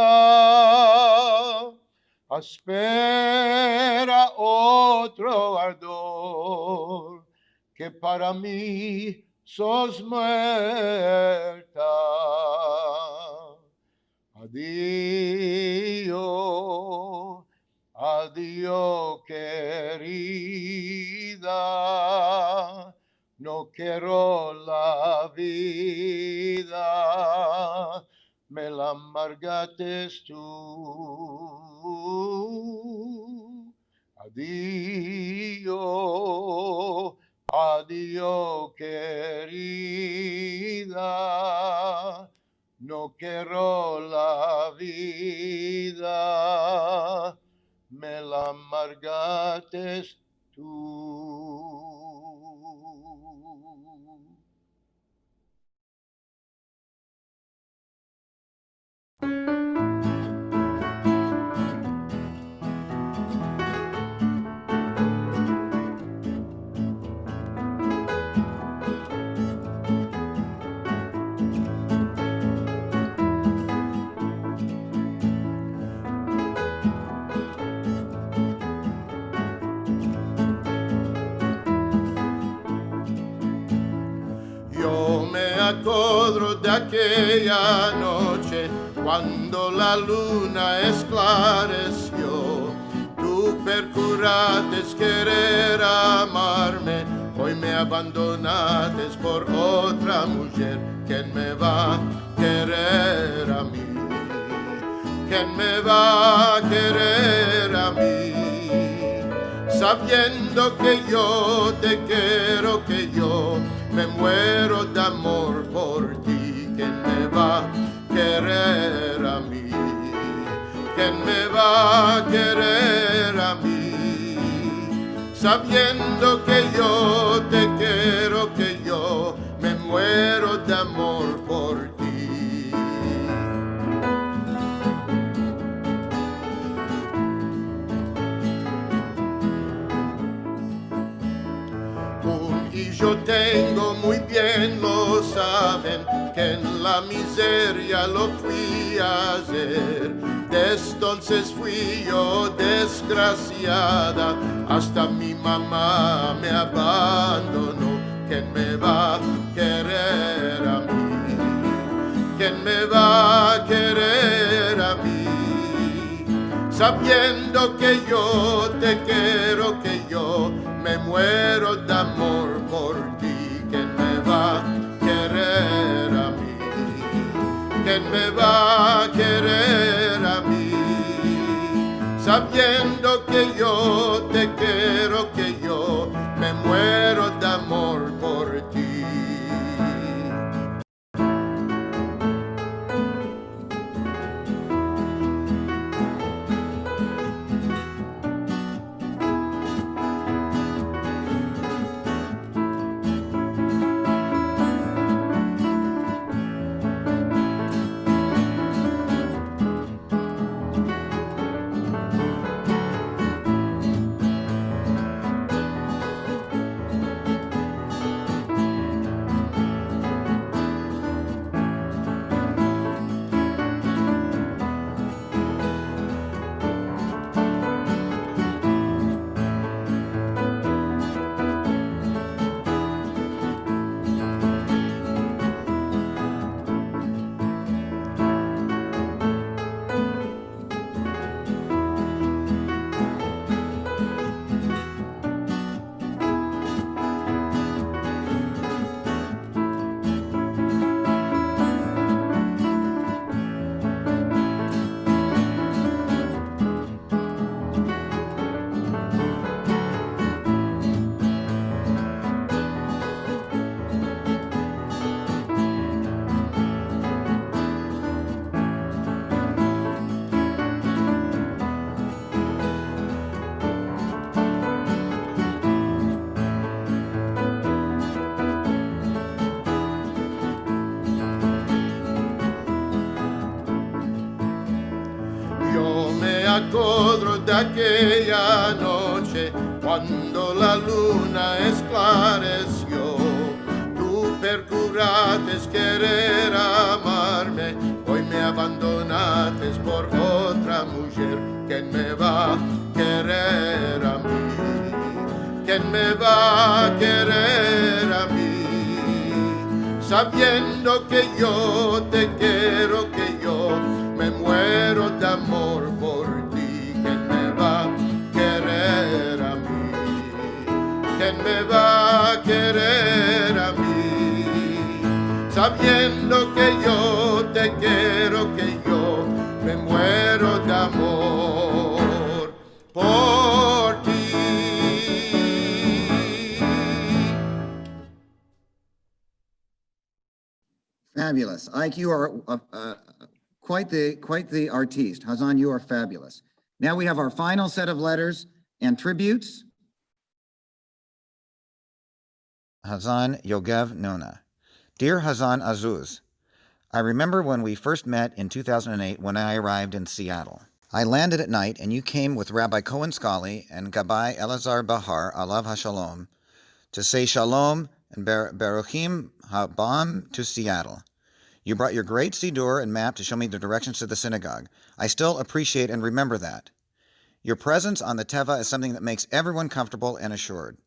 Espera otro ardor, que para mí sos muerta. Adiós, adiós querida, no quiero la vida, me la amargaste tú. Adiós, adiós querida, no quiero la vida, me la amargaste tú. Acuerdo de aquella noche cuando la luna esclareció. Tú procuraste querer amarme, hoy me abandonaste por otra mujer. ¿Quién me va a querer a mí? ¿Quién me va a querer a mí? Sabiendo que yo te quiero, que yo me muero de amor por ti. ¿Quién me va a querer a mí? ¿Quién me va a querer a mí? Sabiendo que yo te quiero, que yo me muero de amor por ti. Y yo tengo muy bien, lo saben, que en la miseria lo fui a hacer. Desde entonces fui yo desgraciada, hasta mi mamá me abandonó. ¿Quién me va a querer a mí? ¿Quién me va a querer a mí? Sabiendo que yo te quiero, que yo me muero de amor por ti. ¿Quién me va a querer a mí? ¿Quién me va a querer a mí? Sabiendo que yo te quiero, que yo me muero de amor por ti. Acuerdo de aquella noche cuando la luna esclareció. Tú perjuraste querer amarme, hoy me abandonaste por otra mujer. ¿Quién me va a querer a mí? ¿Quién me va a querer a mí? Sabiendo que yo te quiero, que yo me muero de amor por ti. ¿Quién me va a querer a mí? ¿Quién me va a querer a mí? Sabiendo que yo te quiero, que yo me muero de amor por ti. Fabulous. Ike, you are quite the artiste. Hazzan, you are fabulous. Now we have our final set of letters and tributes. Hazzan Yogev Nona. Dear Hazzan Azose, I remember when we first met in 2008 when I arrived in Seattle. I landed at night and you came with Rabbi Cohen Scully and Gabbai Elazar Bahar, Alav HaShalom, to say Shalom and Baruchim Habam to Seattle. You brought your great Siddur and map to show me the directions to the synagogue. I still appreciate and remember that. Your presence on the Teva is something that makes everyone comfortable and assured.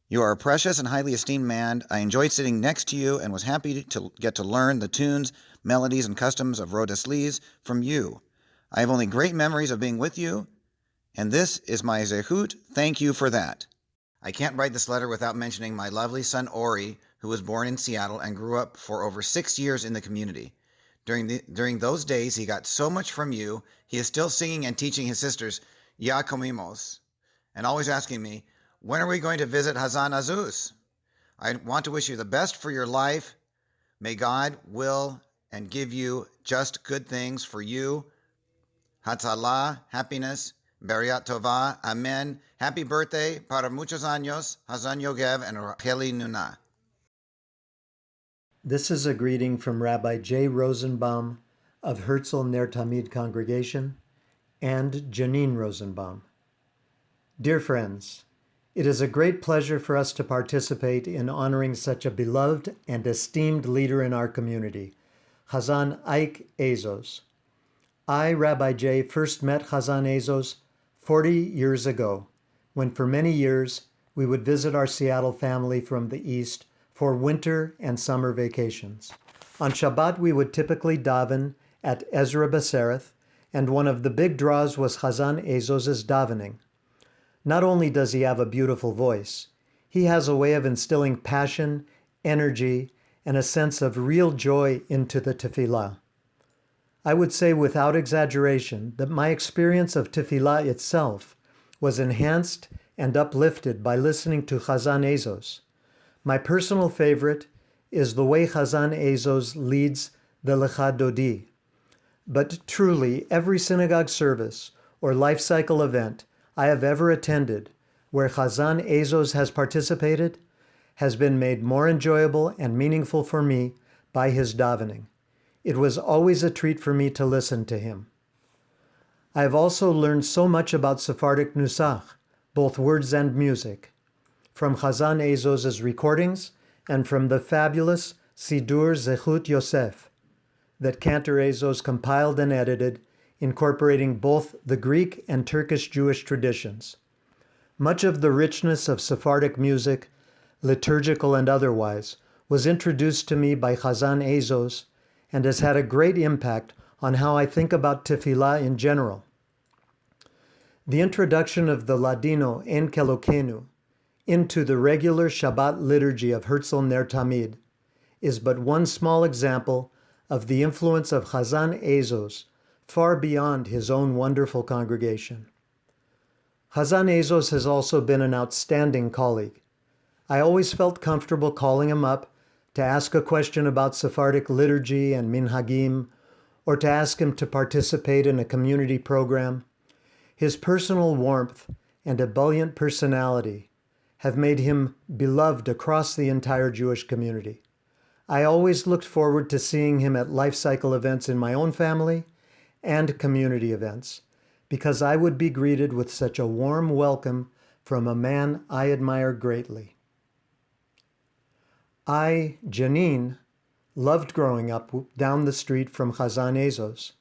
You are a precious and highly esteemed man. I enjoyed sitting next to you and was happy to get to learn the tunes, melodies, and customs of Rodas Lees from you. I have only great memories of being with you, and this is my zehut. Thank you for that. I can't write this letter without mentioning my lovely son Ori, who was born in Seattle and grew up for over 6 years in the community. During those days, he got so much from you. He is still singing and teaching his sisters, Ya Comimos, and always asking me, when are we going to visit Hazzan Azose? I want to wish you the best for your life. May God will and give you just good things for you. Hatzalah, happiness, Beriat Tova, Amen. Happy birthday, para muchos años, Hazzan Yogev and Racheli Nuna. This is a greeting from Rabbi J. Rosenbaum of Herzl Ner Tamid Congregation and Janine Rosenbaum. Dear friends, It is a great pleasure for us to participate in honoring such a beloved and esteemed leader in our community, Hazzan Isaac Azose. I, Rabbi Jay, first met Hazzan Azose 40 years ago, when for many years we would visit our Seattle family from the East for winter and summer vacations. On Shabbat, we would typically daven at Ezra B'Sereth, and one of the big draws was Hazzan Azose's davening. Not only does he have a beautiful voice, he has a way of instilling passion, energy, and a sense of real joy into the tefillah. I would say without exaggeration that my experience of tefillah itself was enhanced and uplifted by listening to Hazzan Azose. My personal favorite is the way Hazzan Azose leads the Lecha Dodi. But truly, every synagogue service or life cycle event I have ever attended where Hazzan Azose has participated has been made more enjoyable and meaningful for me by his davening. It was always a treat for me to listen to him. I have also learned so much about Sephardic Nusach, both words and music, from Hazzan Azose's recordings and from the fabulous Sidur Zechut Yosef that Cantor Azose compiled and edited, incorporating both the Greek and Turkish Jewish traditions. Much of the richness of Sephardic music, liturgical and otherwise, was introduced to me by Hazzan Azose and has had a great impact on how I think about tefillah in general. The introduction of the Ladino En Kelokenu into the regular Shabbat liturgy of Herzl Ner Tamid is but one small example of the influence of Hazzan Azose far beyond his own wonderful congregation. Hazzan Azose has also been an outstanding colleague. I always felt comfortable calling him up to ask a question about Sephardic liturgy and minhagim, or to ask him to participate in a community program. His personal warmth and ebullient personality have made him beloved across the entire Jewish community. I always looked forward to seeing him at life cycle events in my own family and community events, because I would be greeted with such a warm welcome from a man I admire greatly. I, Janine, loved growing up down the street from Hazzan Azose.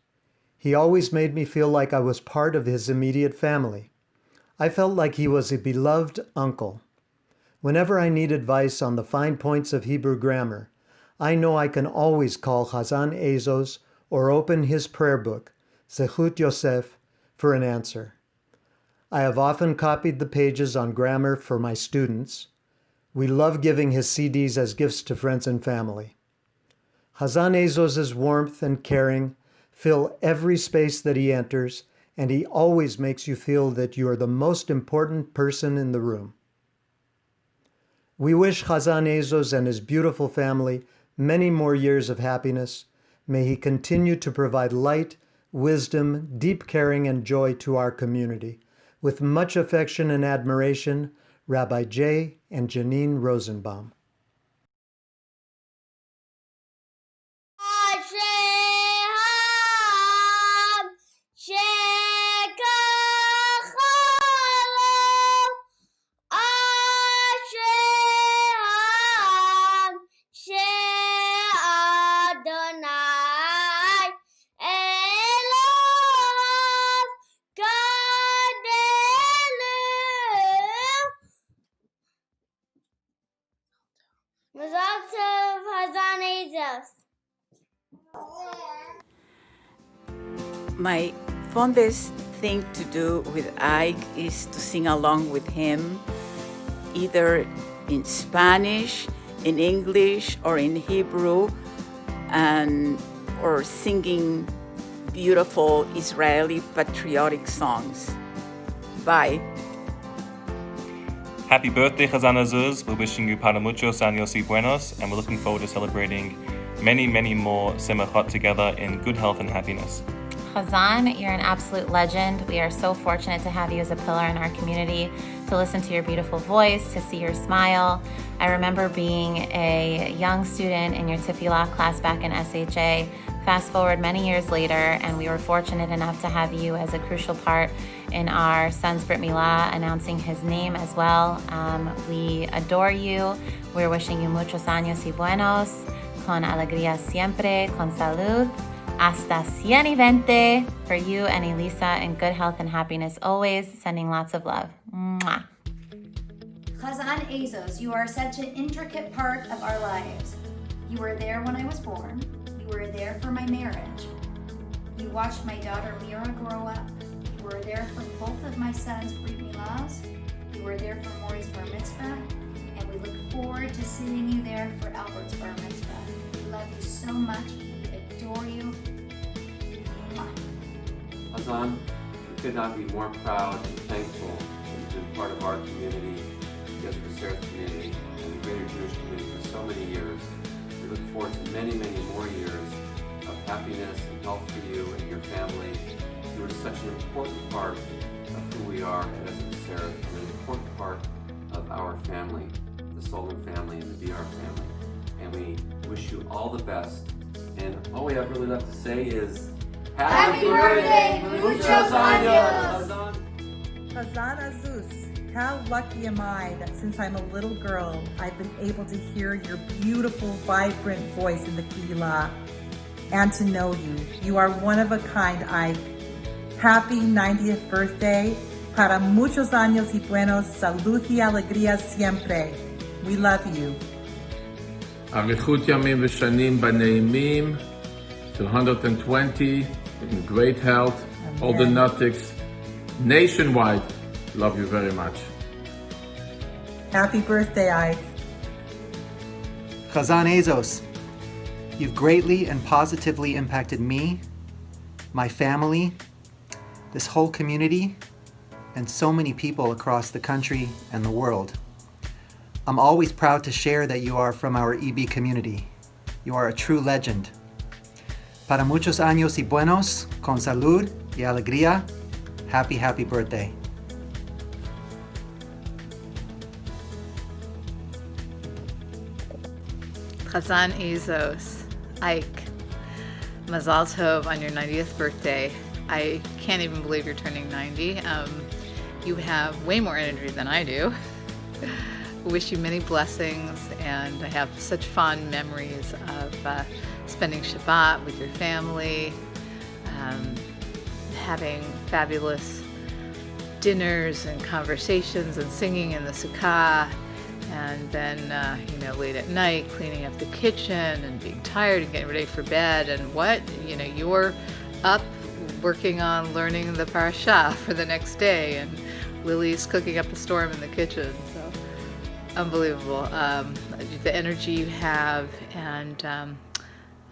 He always made me feel like I was part of his immediate family. I felt like he was a beloved uncle. Whenever I need advice on the fine points of Hebrew grammar, I know I can always call Hazzan Azose or open his prayer book, Zechut Yosef, for an answer. I have often copied the pages on grammar for my students. We love giving his CDs as gifts to friends and family. Hazzan Azose's warmth and caring fill every space that he enters, and he always makes you feel that you are the most important person in the room. We wish Hazzan Azose and his beautiful family many more years of happiness. May he continue to provide light, wisdom, deep caring, and joy to our community. With much affection and admiration, Rabbi Jay and Janine Rosenbaum. Mazal Tov, Hazzan Azose. My fondest thing to do with Ike is to sing along with him, either in Spanish, in English, or in Hebrew, or singing beautiful Israeli patriotic songs. Bye. Happy birthday, Hazzan Azose. We're wishing you para muchos años y buenos, and we're looking forward to celebrating many, many more Semachot together in good health and happiness. Hazzan, you're an absolute legend. We are so fortunate to have you as a pillar in our community, to listen to your beautiful voice, to see your smile. I remember being a young student in your Tefillah class back in SHA. Fast forward many years later, and we were fortunate enough to have you as a crucial part in our son's Brit Milah, announcing his name as well. We adore you. We're wishing you muchos años y buenos, con alegría siempre, con salud, hasta 120 for you and Elisa, in good health and happiness always. Sending lots of love. Mwah. Hazzan Azose, you are such an intricate part of our lives. You were there when I was born. You were there for my marriage. You watched my daughter Mira grow up. You were there for both of my sons' Brit Milahs. You were there for Maury's Bar Mitzvah. And we look forward to seeing you there for Albert's Bar Mitzvah. We love you so much. We adore you. Hazzan, we could not be more proud and thankful to be part of our community, the Gesher community, and the greater Jewish community for so many years. We look forward to many, many more years of happiness and health for you and your family. You are such an important part of who we are at Gesher, and an important part of our family, the Solon family and the BR family. And we wish you all the best. And all we have really left to say is Happy birthday, muchos años! Hazzan Azose, how lucky am I that since I'm a little girl, I've been able to hear your beautiful, vibrant voice in the Kehillah and to know you. You are one of a kind, Ike. Happy 90th birthday. Para muchos años y buenos, salud y alegría siempre. We love you. Arichut yamim v'shanim b'neimim, to 120, in great health, all the nutics, nationwide. Love you very much. Happy birthday, Ike. Hazzan Azose, you've greatly and positively impacted me, my family, this whole community, and so many people across the country and the world. I'm always proud to share that you are from our EB community. You are a true legend. Para muchos años y buenos, con salud y alegría, happy, happy birthday. Hazzan Azose, Ike, Mazal Tov on your 90th birthday. I can't even believe you're turning 90. You have way more energy than I do. Wish you many blessings, and I have such fond memories of spending Shabbat with your family, having fabulous dinners and conversations and singing in the sukkah, and then late at night cleaning up the kitchen and being tired and getting ready for bed. And you're up working on learning the parasha for the next day, and Lily's cooking up a storm in the kitchen. So unbelievable, the energy you have, and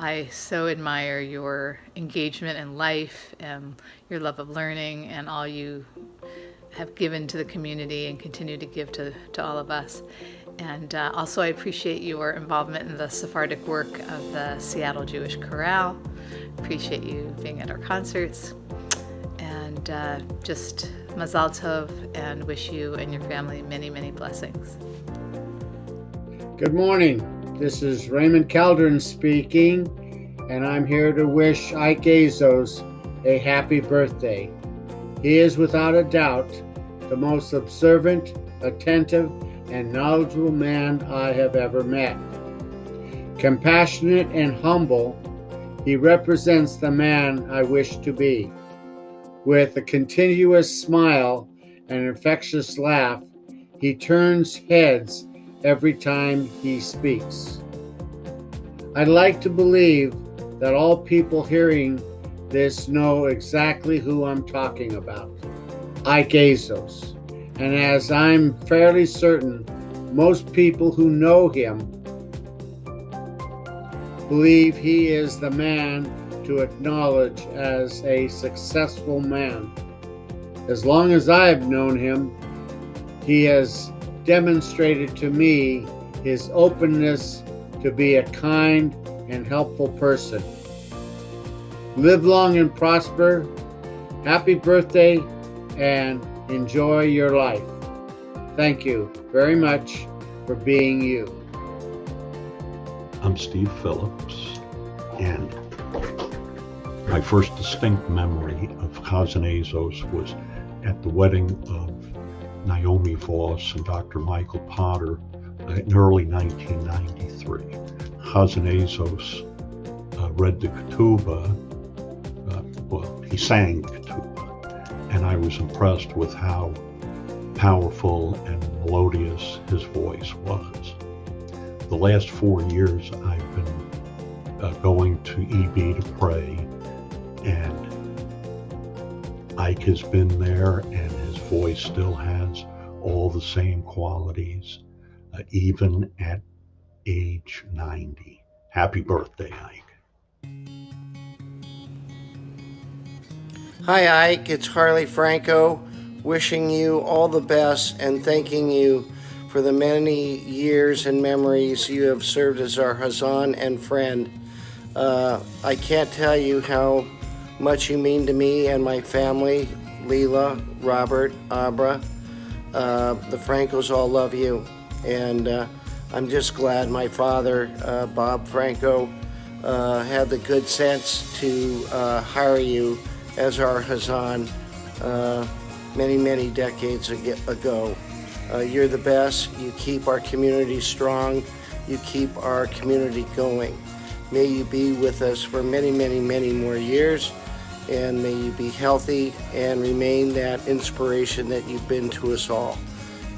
I so admire your engagement in life and your love of learning and all you have given to the community and continue to give to all of us. And also I appreciate your involvement in the Sephardic work of the Seattle Jewish Chorale. Appreciate you being at our concerts. And just Mazal Tov, and wish you and your family many, many blessings. Good morning. This is Raymond Calderon speaking, and I'm here to wish Ike Azose a happy birthday. He is without a doubt the most observant, attentive, and knowledgeable man I have ever met. Compassionate and humble, he represents the man I wish to be. With a continuous smile and infectious laugh, he turns heads every time he speaks. I'd like to believe that all people hearing this know exactly who I'm talking about, Ike Azose. And as I'm fairly certain, most people who know him believe he is the man to acknowledge as a successful man. As long as I've known him, he has demonstrated to me his openness to be a kind and helpful person. Live long and prosper. Happy birthday and enjoy your life. Thank you very much for being you. I'm Steve Phillips, and my first distinct memory of Hazzan Azose was at the wedding of Naomi Voss and Dr. Michael Potter in early 1993. Hazzan Azose read the ketubah, he sang the ketubah, and I was impressed with how powerful and melodious his voice was. The last 4 years I've been going to EB to pray, and Ike has been there, and his voice still has all the same qualities, even at age 90. Happy birthday, Ike. Hi, Ike. It's Harley Franco, wishing you all the best and thanking you for the many years and memories you have served as our Hazzan and friend. I can't tell you how much you mean to me and my family, Leela, Robert, Abra. The Francos all love you, and I'm just glad my father, Bob Franco, had the good sense to hire you as our Hazzan many decades ago. You're the best. You keep our community strong. You keep our community going. May you be with us for many more years, and may you be healthy and remain that inspiration that you've been to us all.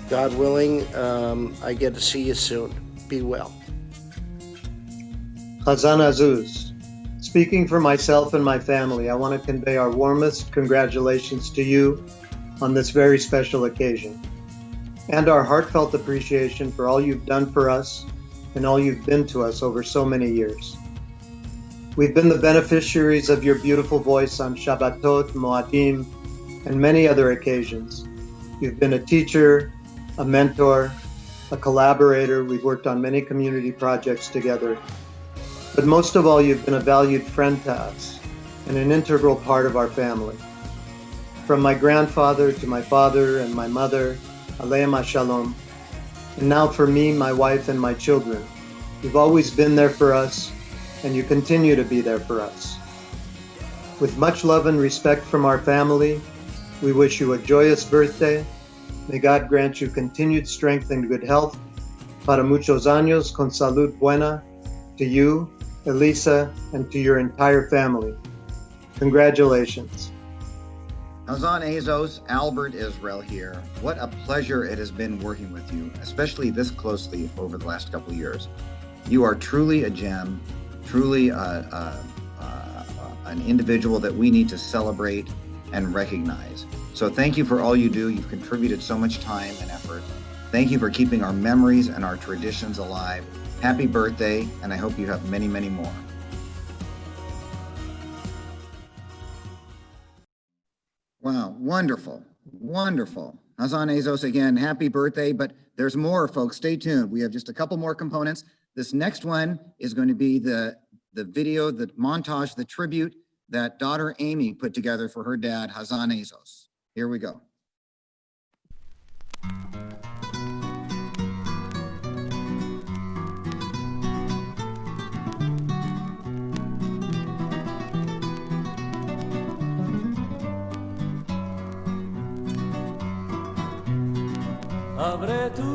God willing, I get to see you soon. Be well. Hazzan Azose. Speaking for myself and my family, I want to convey our warmest congratulations to you on this very special occasion, and our heartfelt appreciation for all you've done for us and all you've been to us over so many years. We've been the beneficiaries of your beautiful voice on Shabbatot, Moadim, and many other occasions. You've been a teacher, a mentor, a collaborator. We've worked on many community projects together. But most of all, you've been a valued friend to us and an integral part of our family. From my grandfather to my father and my mother, Aleim HaShalom, and now for me, my wife, and my children, you've always been there for us, and you continue to be there for us. With much love and respect from our family, we wish you a joyous birthday. May God grant you continued strength and good health. Para muchos años con salud buena, to you, Elisa, and to your entire family. Congratulations. Hazzan Azose, Albert Israel here. What a pleasure it has been working with you, especially this closely over the last couple of years. You are truly a gem, truly an individual that we need to celebrate and recognize. So thank you for all you do. You've contributed so much time and effort. Thank you for keeping our memories and our traditions alive. Happy birthday, and I hope you have many more. Wow, wonderful. Hazzan Azose again, happy birthday, but there's more, folks. Stay tuned. We have just a couple more components. This next one is going to be the video, the montage, the tribute that daughter Amy put together for her dad, Hazzan Azose. Here we go. Abre tu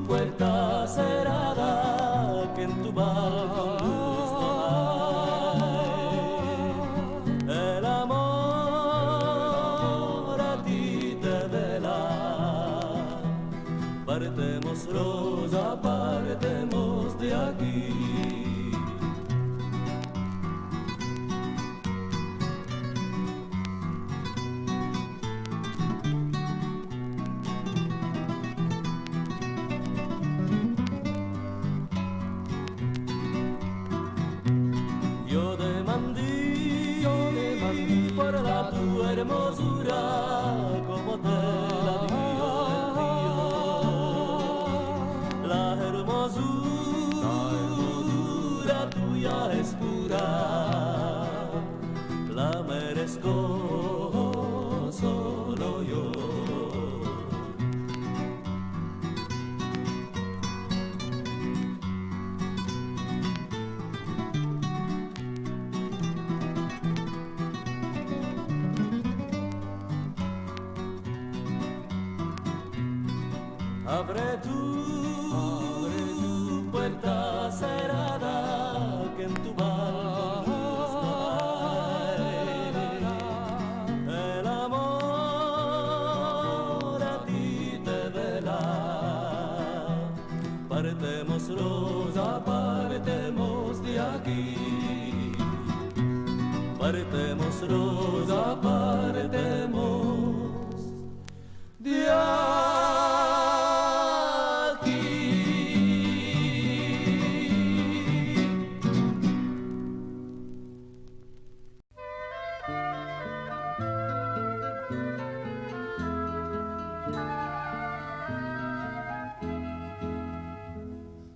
puerta cerrada, que en tu balcón luz no hay. El amor a ti te vela. Partemos, Rosa, partemos de aquí. Yo demandé por la tu hermosura como te la dio el solo yo. Abre tu puerta cerrada que en tu barco el amor a ti te vela. Partemos rosa, partemos de aquí. Partemos rosa, partemos de aquí.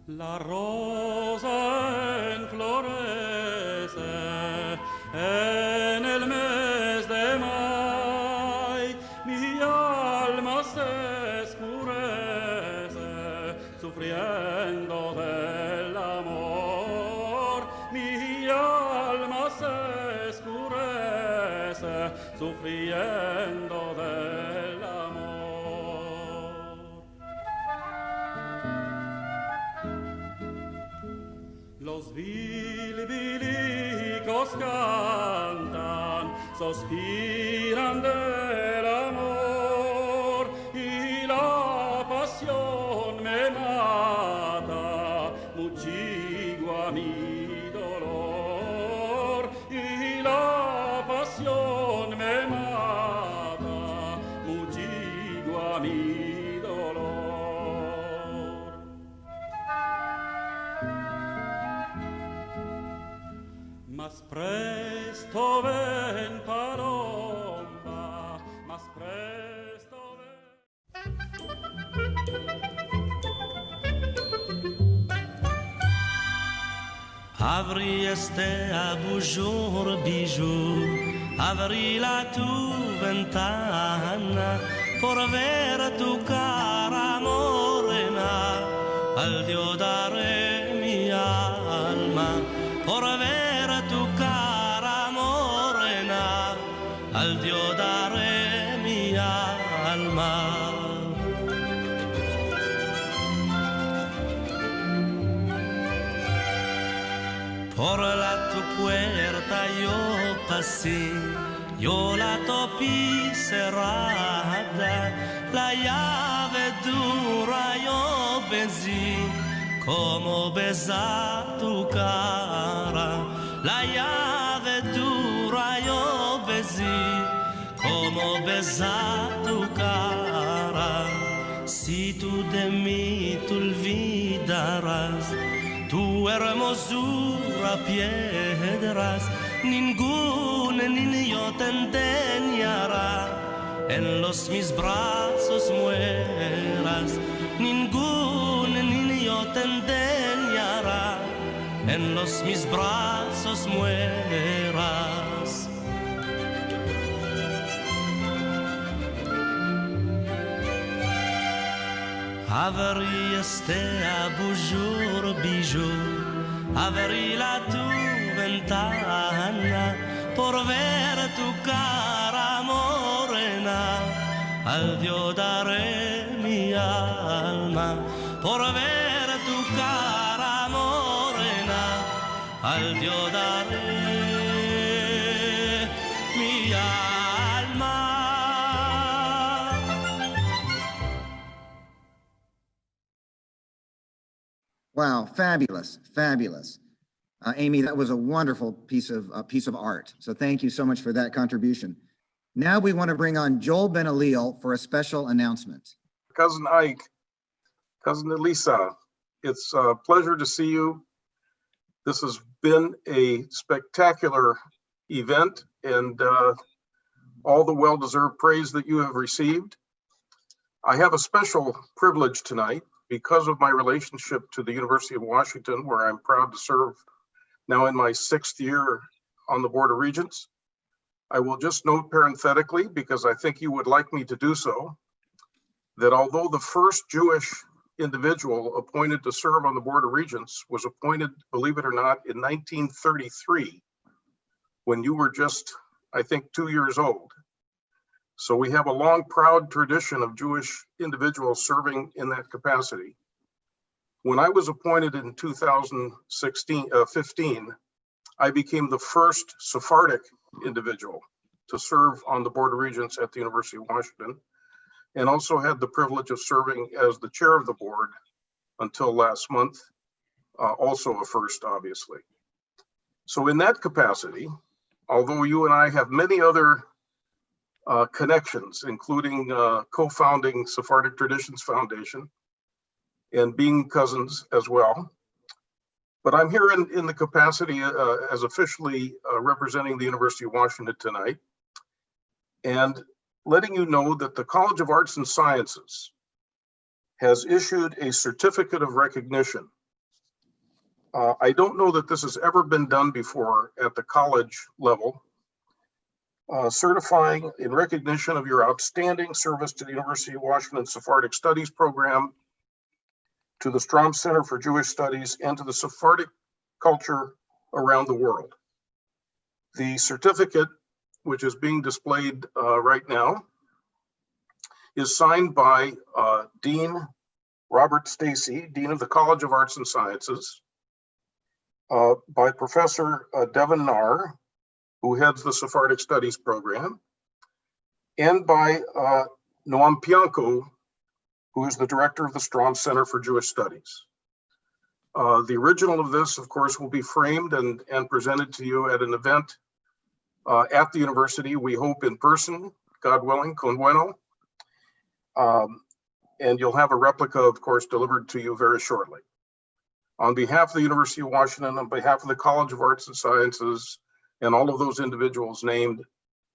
La rosa enflorece en el mes de mayo, mi alma se escurece sufriendo del amor, mi alma se escurece sufriendo del amor. Los bilibilicos cantan, suspiran del amor y la pasión me mata, muchigua mi dolor y la pasión me mata, muchigua mi dolor. Más presto ven paloma, más presto ven. Avri este abujur bijou, avri la tu ventana, por ver tu cara morena, al Dio dare mi alma, por ver tu cara morena, al Dio dare mi alma. Por la tu puerta yo pasé, yo la topí cerrada, la llave dura yo besé, como besar tu cara, la llave dura yo besé, como besar tu cara. Si tú de mí te olvidarás, tu hermosura piedras, ningún niño te enseñará, en los mis brazos mueras, ningún niño te enseñará, en los mis brazos mueras. Avri este abujur bijou, avri la tu ventana, por ver tu cara morena, al Dio dare mi alma, por ver tu cara morena, al Dio dare mi alma. Wow, fabulous, fabulous. Amy, that was a wonderful piece of art. So thank you so much for that contribution. Now we want to bring on Joel Ben-Alil for a special announcement. Cousin Ike, Cousin Elisa, it's a pleasure to see you. This has been a spectacular event and all the well-deserved praise that you have received. I have a special privilege tonight because of my relationship to the University of Washington, where I'm proud to serve now in my 6th year on the Board of Regents. I will just note parenthetically, because I think you would like me to do so, that although the first Jewish individual appointed to serve on the Board of Regents was appointed, believe it or not, in 1933, when you were just, I think, 2 years old. So we have a long, proud tradition of Jewish individuals serving in that capacity. When I was appointed in 2015, I became the first Sephardic individual to serve on the Board of Regents at the University of Washington, and also had the privilege of serving as the chair of the board until last month, also a first, obviously. So in that capacity, although you and I have many other connections, including co-founding Sephardic Traditions Foundation and being cousins as well, but I'm here in the capacity as officially representing the University of Washington tonight, and letting you know that the College of Arts and Sciences has issued a certificate of recognition. I don't know that this has ever been done before at the college level, certifying in recognition of your outstanding service to the University of Washington Sephardic Studies program, to the Strom Center for Jewish Studies, and to the Sephardic culture around the world. The certificate, which is being displayed right now, is signed by Dean Robert Stacy, Dean of the College of Arts and Sciences, by Professor Devin Nahr, who heads the Sephardic Studies program, and by Noam Pianco, who is the director of the Strom Center for Jewish Studies. The original of this, of course, will be framed and presented to you at an event at the university, we hope in person, God willing, con bueno. And you'll have a replica, of course, delivered to you very shortly. On behalf of the University of Washington, on behalf of the College of Arts and Sciences, and all of those individuals named,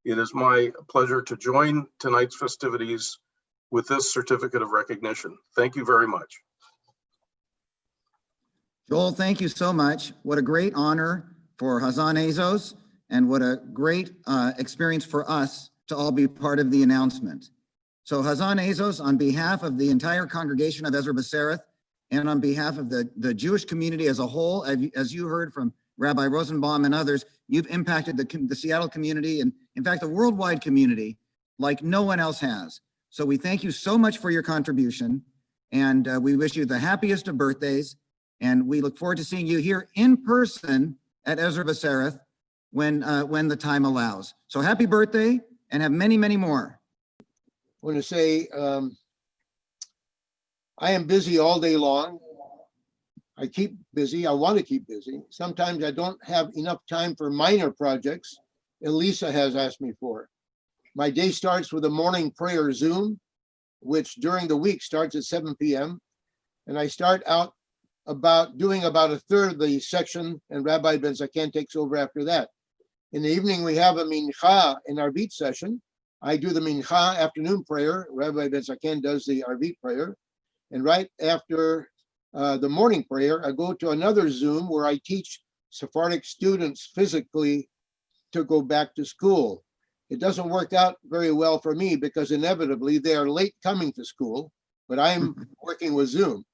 it is my pleasure to join tonight's festivities with this certificate of recognition. Thank you very much. Joel, thank you so much. What a great honor for Hazzan Azose, and what a great experience for us to all be part of the announcement. So Hazzan Azose, on behalf of the entire congregation of Ezra B'Sereth, and on behalf of the Jewish community as a whole, as you heard from Rabbi Rosenbaum and others, you've impacted the Seattle community, and in fact, the worldwide community, like no one else has. So we thank you so much for your contribution, and we wish you the happiest of birthdays, and we look forward to seeing you here in person at Ezra B'Sereth when the time allows. So happy birthday, and have many, many more. I want to say I am busy all day long. I keep busy. I want to keep busy. Sometimes I don't have enough time for minor projects Elisa has asked me for. My day starts with a morning prayer Zoom, which during the week starts at 7 p.m. And I start out doing about a third of the section, and Rabbi Ben Zaken takes over after that. In the evening, we have a mincha in our beat session. I do the mincha afternoon prayer. Rabbi Ben Zaken does the Arvit prayer. And right after the morning prayer, I go to another Zoom where I teach Sephardic students physically to go back to school. It doesn't work out very well for me because inevitably they are late coming to school, but I'm working with Zoom.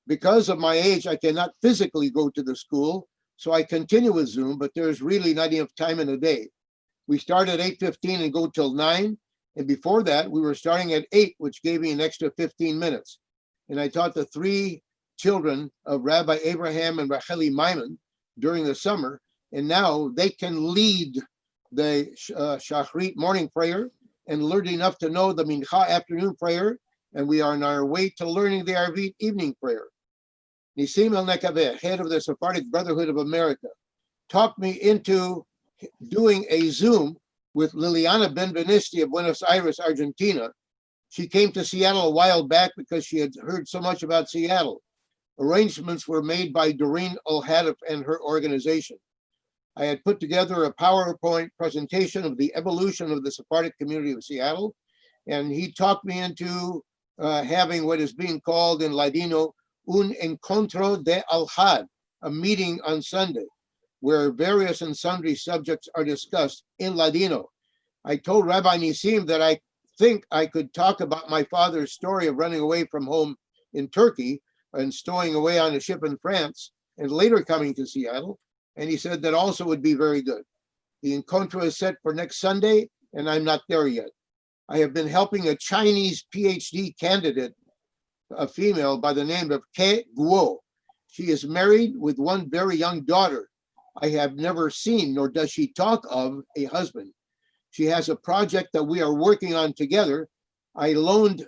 Because of my age, I cannot physically go to the school, so I continue with Zoom, but there's really not enough time in a day. We start at 8:15 and go till 9, and before that, we were starting at 8, which gave me an extra 15 minutes. And I taught the 3 children of Rabbi Abraham and Racheli Maimon during the summer, and now they can lead the Shachrit morning prayer and learn enough to know the Mincha afternoon prayer, and we are on our way to learning the Arvit evening prayer. Nisim El-Nekaveh, head of the Sephardic Brotherhood of America, talked me into doing a Zoom with Liliana Benvenisti of Buenos Aires, Argentina. She came to Seattle a while back because she had heard so much about Seattle. Arrangements were made by Doreen Al-Hadif and her organization. I had put together a PowerPoint presentation of the evolution of the Sephardic community of Seattle, and he talked me into having what is being called in Ladino un encuentro de al-had, a meeting on Sunday, where various and sundry subjects are discussed in Ladino. I told Rabbi Nisim that I think I could talk about my father's story of running away from home in Turkey and stowing away on a ship in France and later coming to Seattle. And he said that also would be very good. The encontro is set for next Sunday, and I'm not there yet. I have been helping a Chinese PhD candidate, a female by the name of Ke Guo. She is married with one very young daughter. I have never seen, nor does she talk of, a husband. She has a project that we are working on together. I loaned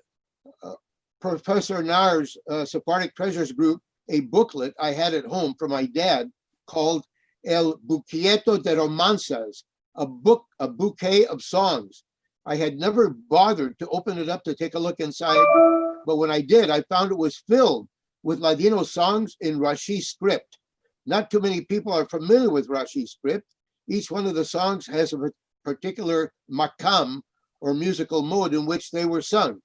Professor Nair's Sephardic Treasures Group a booklet I had at home from my dad called El Buquieto de Romanzas, a bouquet of songs. I had never bothered to open it up to take a look inside, but when I did, I found it was filled with Ladino songs in Rashi script. Not too many people are familiar with Rashi script. Each one of the songs has a particular makam, or musical mode, in which they were sung.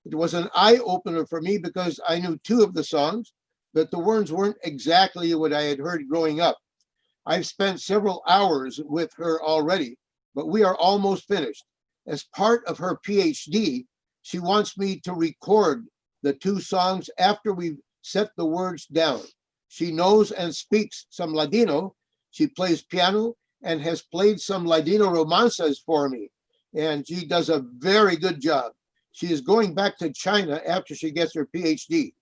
It was an eye-opener for me because I knew two of the songs, but the words weren't exactly what I had heard growing up. I've spent several hours with her already, but we are almost finished. As part of her PhD, she wants me to record the two songs after we've set the words down. She knows and speaks some Ladino. She plays piano and has played some Ladino romanzas for me, and she does a very good job. She is going back to China after she gets her PhD.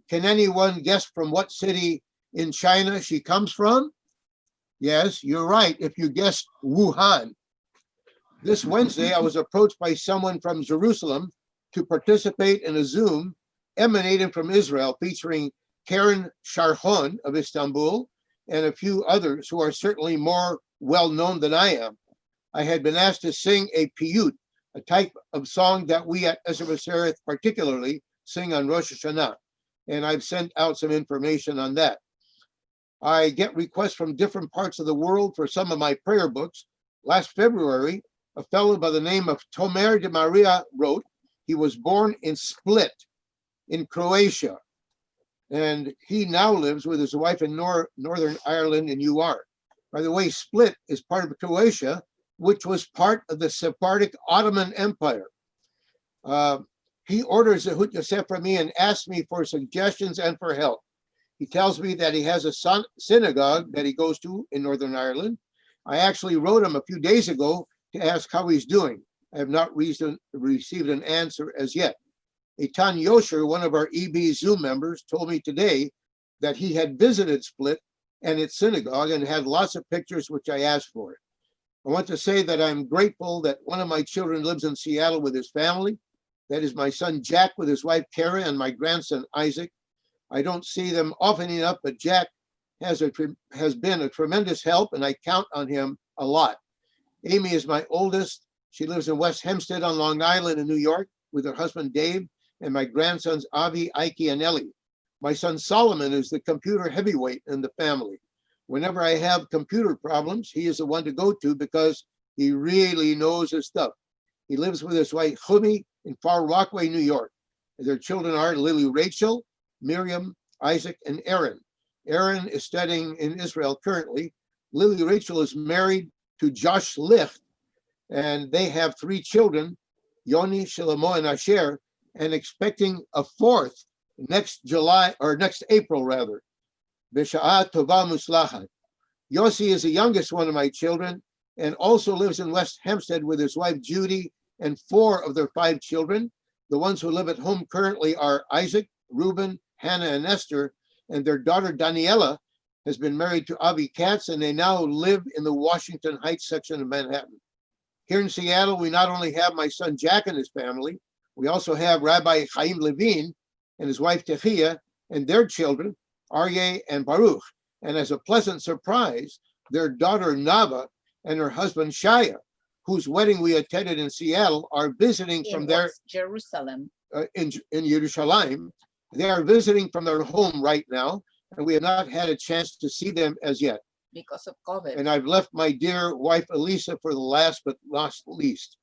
Can anyone guess from what city in China she comes from? Yes, you're right if you guessed Wuhan. This Wednesday, I was approached by someone from Jerusalem to participate in a Zoom emanating from Israel featuring Karen Sharhon of Istanbul and a few others who are certainly more well-known than I am. I had been asked to sing a piyut, a type of song that we at Ezer B'Sereth particularly sing on Rosh Hashanah, and I've sent out some information on that. I get requests from different parts of the world for some of my prayer books. Last February, a fellow by the name of Tomer de Maria wrote. He was born in Split in Croatia, and he now lives with his wife in Northern Ireland in UR. By the way, Split is part of Croatia, which was part of the Sephardic Ottoman Empire. He orders a Hut Yosef from me and asks me for suggestions and for help. He tells me that he has a synagogue that he goes to in Northern Ireland. I actually wrote him a few days ago to ask how he's doing. I have not received an answer as yet. Eitan Yosher, one of our EB Zoom members, told me today that he had visited Split and its synagogue and had lots of pictures, which I asked for. I want to say that I'm grateful that one of my children lives in Seattle with his family. That is my son Jack with his wife Kara and my grandson Isaac. I don't see them often enough, but Jack has been a tremendous help, and I count on him a lot. Amy is my oldest. She lives in West Hempstead on Long Island in New York with her husband Dave and my grandsons Avi, Ike, and Ellie. My son Solomon is the computer heavyweight in the family. Whenever I have computer problems, he is the one to go to because he really knows his stuff. He lives with his wife Chumi in Far Rockaway, New York. Their children are Lily Rachel, Miriam, Isaac, and Aaron. Aaron is studying in Israel currently. Lily Rachel is married to Josh Licht, and they have 3 children, Yoni, Shlomo, and Asher, and expecting a 4th next April rather. B'sha'a tova muslachat. Yossi is the youngest one of my children and also lives in West Hempstead with his wife Judy and 4 of their 5 children. The ones who live at home currently are Isaac, Reuben, Hannah, and Esther, and their daughter Daniela has been married to Avi Katz, and they now live in the Washington Heights section of Manhattan. Here in Seattle, we not only have my son Jack and his family, we also have Rabbi Chaim Levine and his wife Techia and their children, Aryeh and Baruch. And as a pleasant surprise, their daughter Nava and her husband Shaya, whose wedding we attended in Seattle, are visiting from their Jerusalem. in Yerushalayim. They are visiting from their home right now, and we have not had a chance to see them as yet. Because of COVID. And I've left my dear wife Elisa for the last but not least.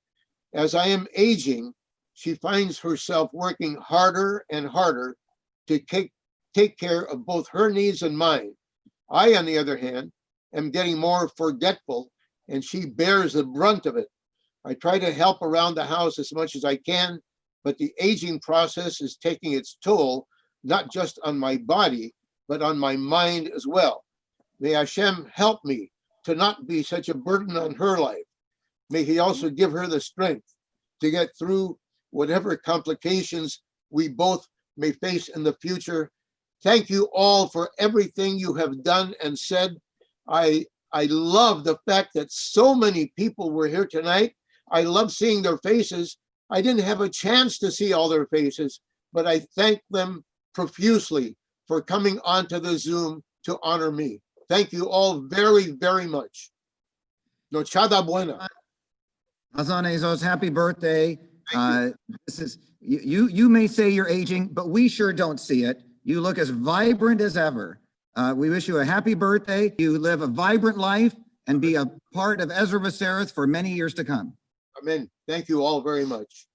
As I am aging, she finds herself working harder and harder to take care of both her needs and mine. I, on the other hand, am getting more forgetful, and she bears the brunt of it. I try to help around the house as much as I can, but the aging process is taking its toll, not just on my body, but on my mind as well. May Hashem help me to not be such a burden on her life. May he also give her the strength to get through whatever complications we both may face in the future. Thank you all for everything you have done and said. I love the fact that so many people were here tonight. I love seeing their faces. I didn't have a chance to see all their faces, but I thank them profusely for coming onto the Zoom to honor me. Thank you all very, very much. Nochada buena. Hazzan Azose, happy birthday. This is you may say you're aging, but we sure don't see it. You look as vibrant as ever. We wish you a happy birthday. You live a vibrant life and be a part of Ezra Vasereth for many years to come. Amen. Thank you all very much.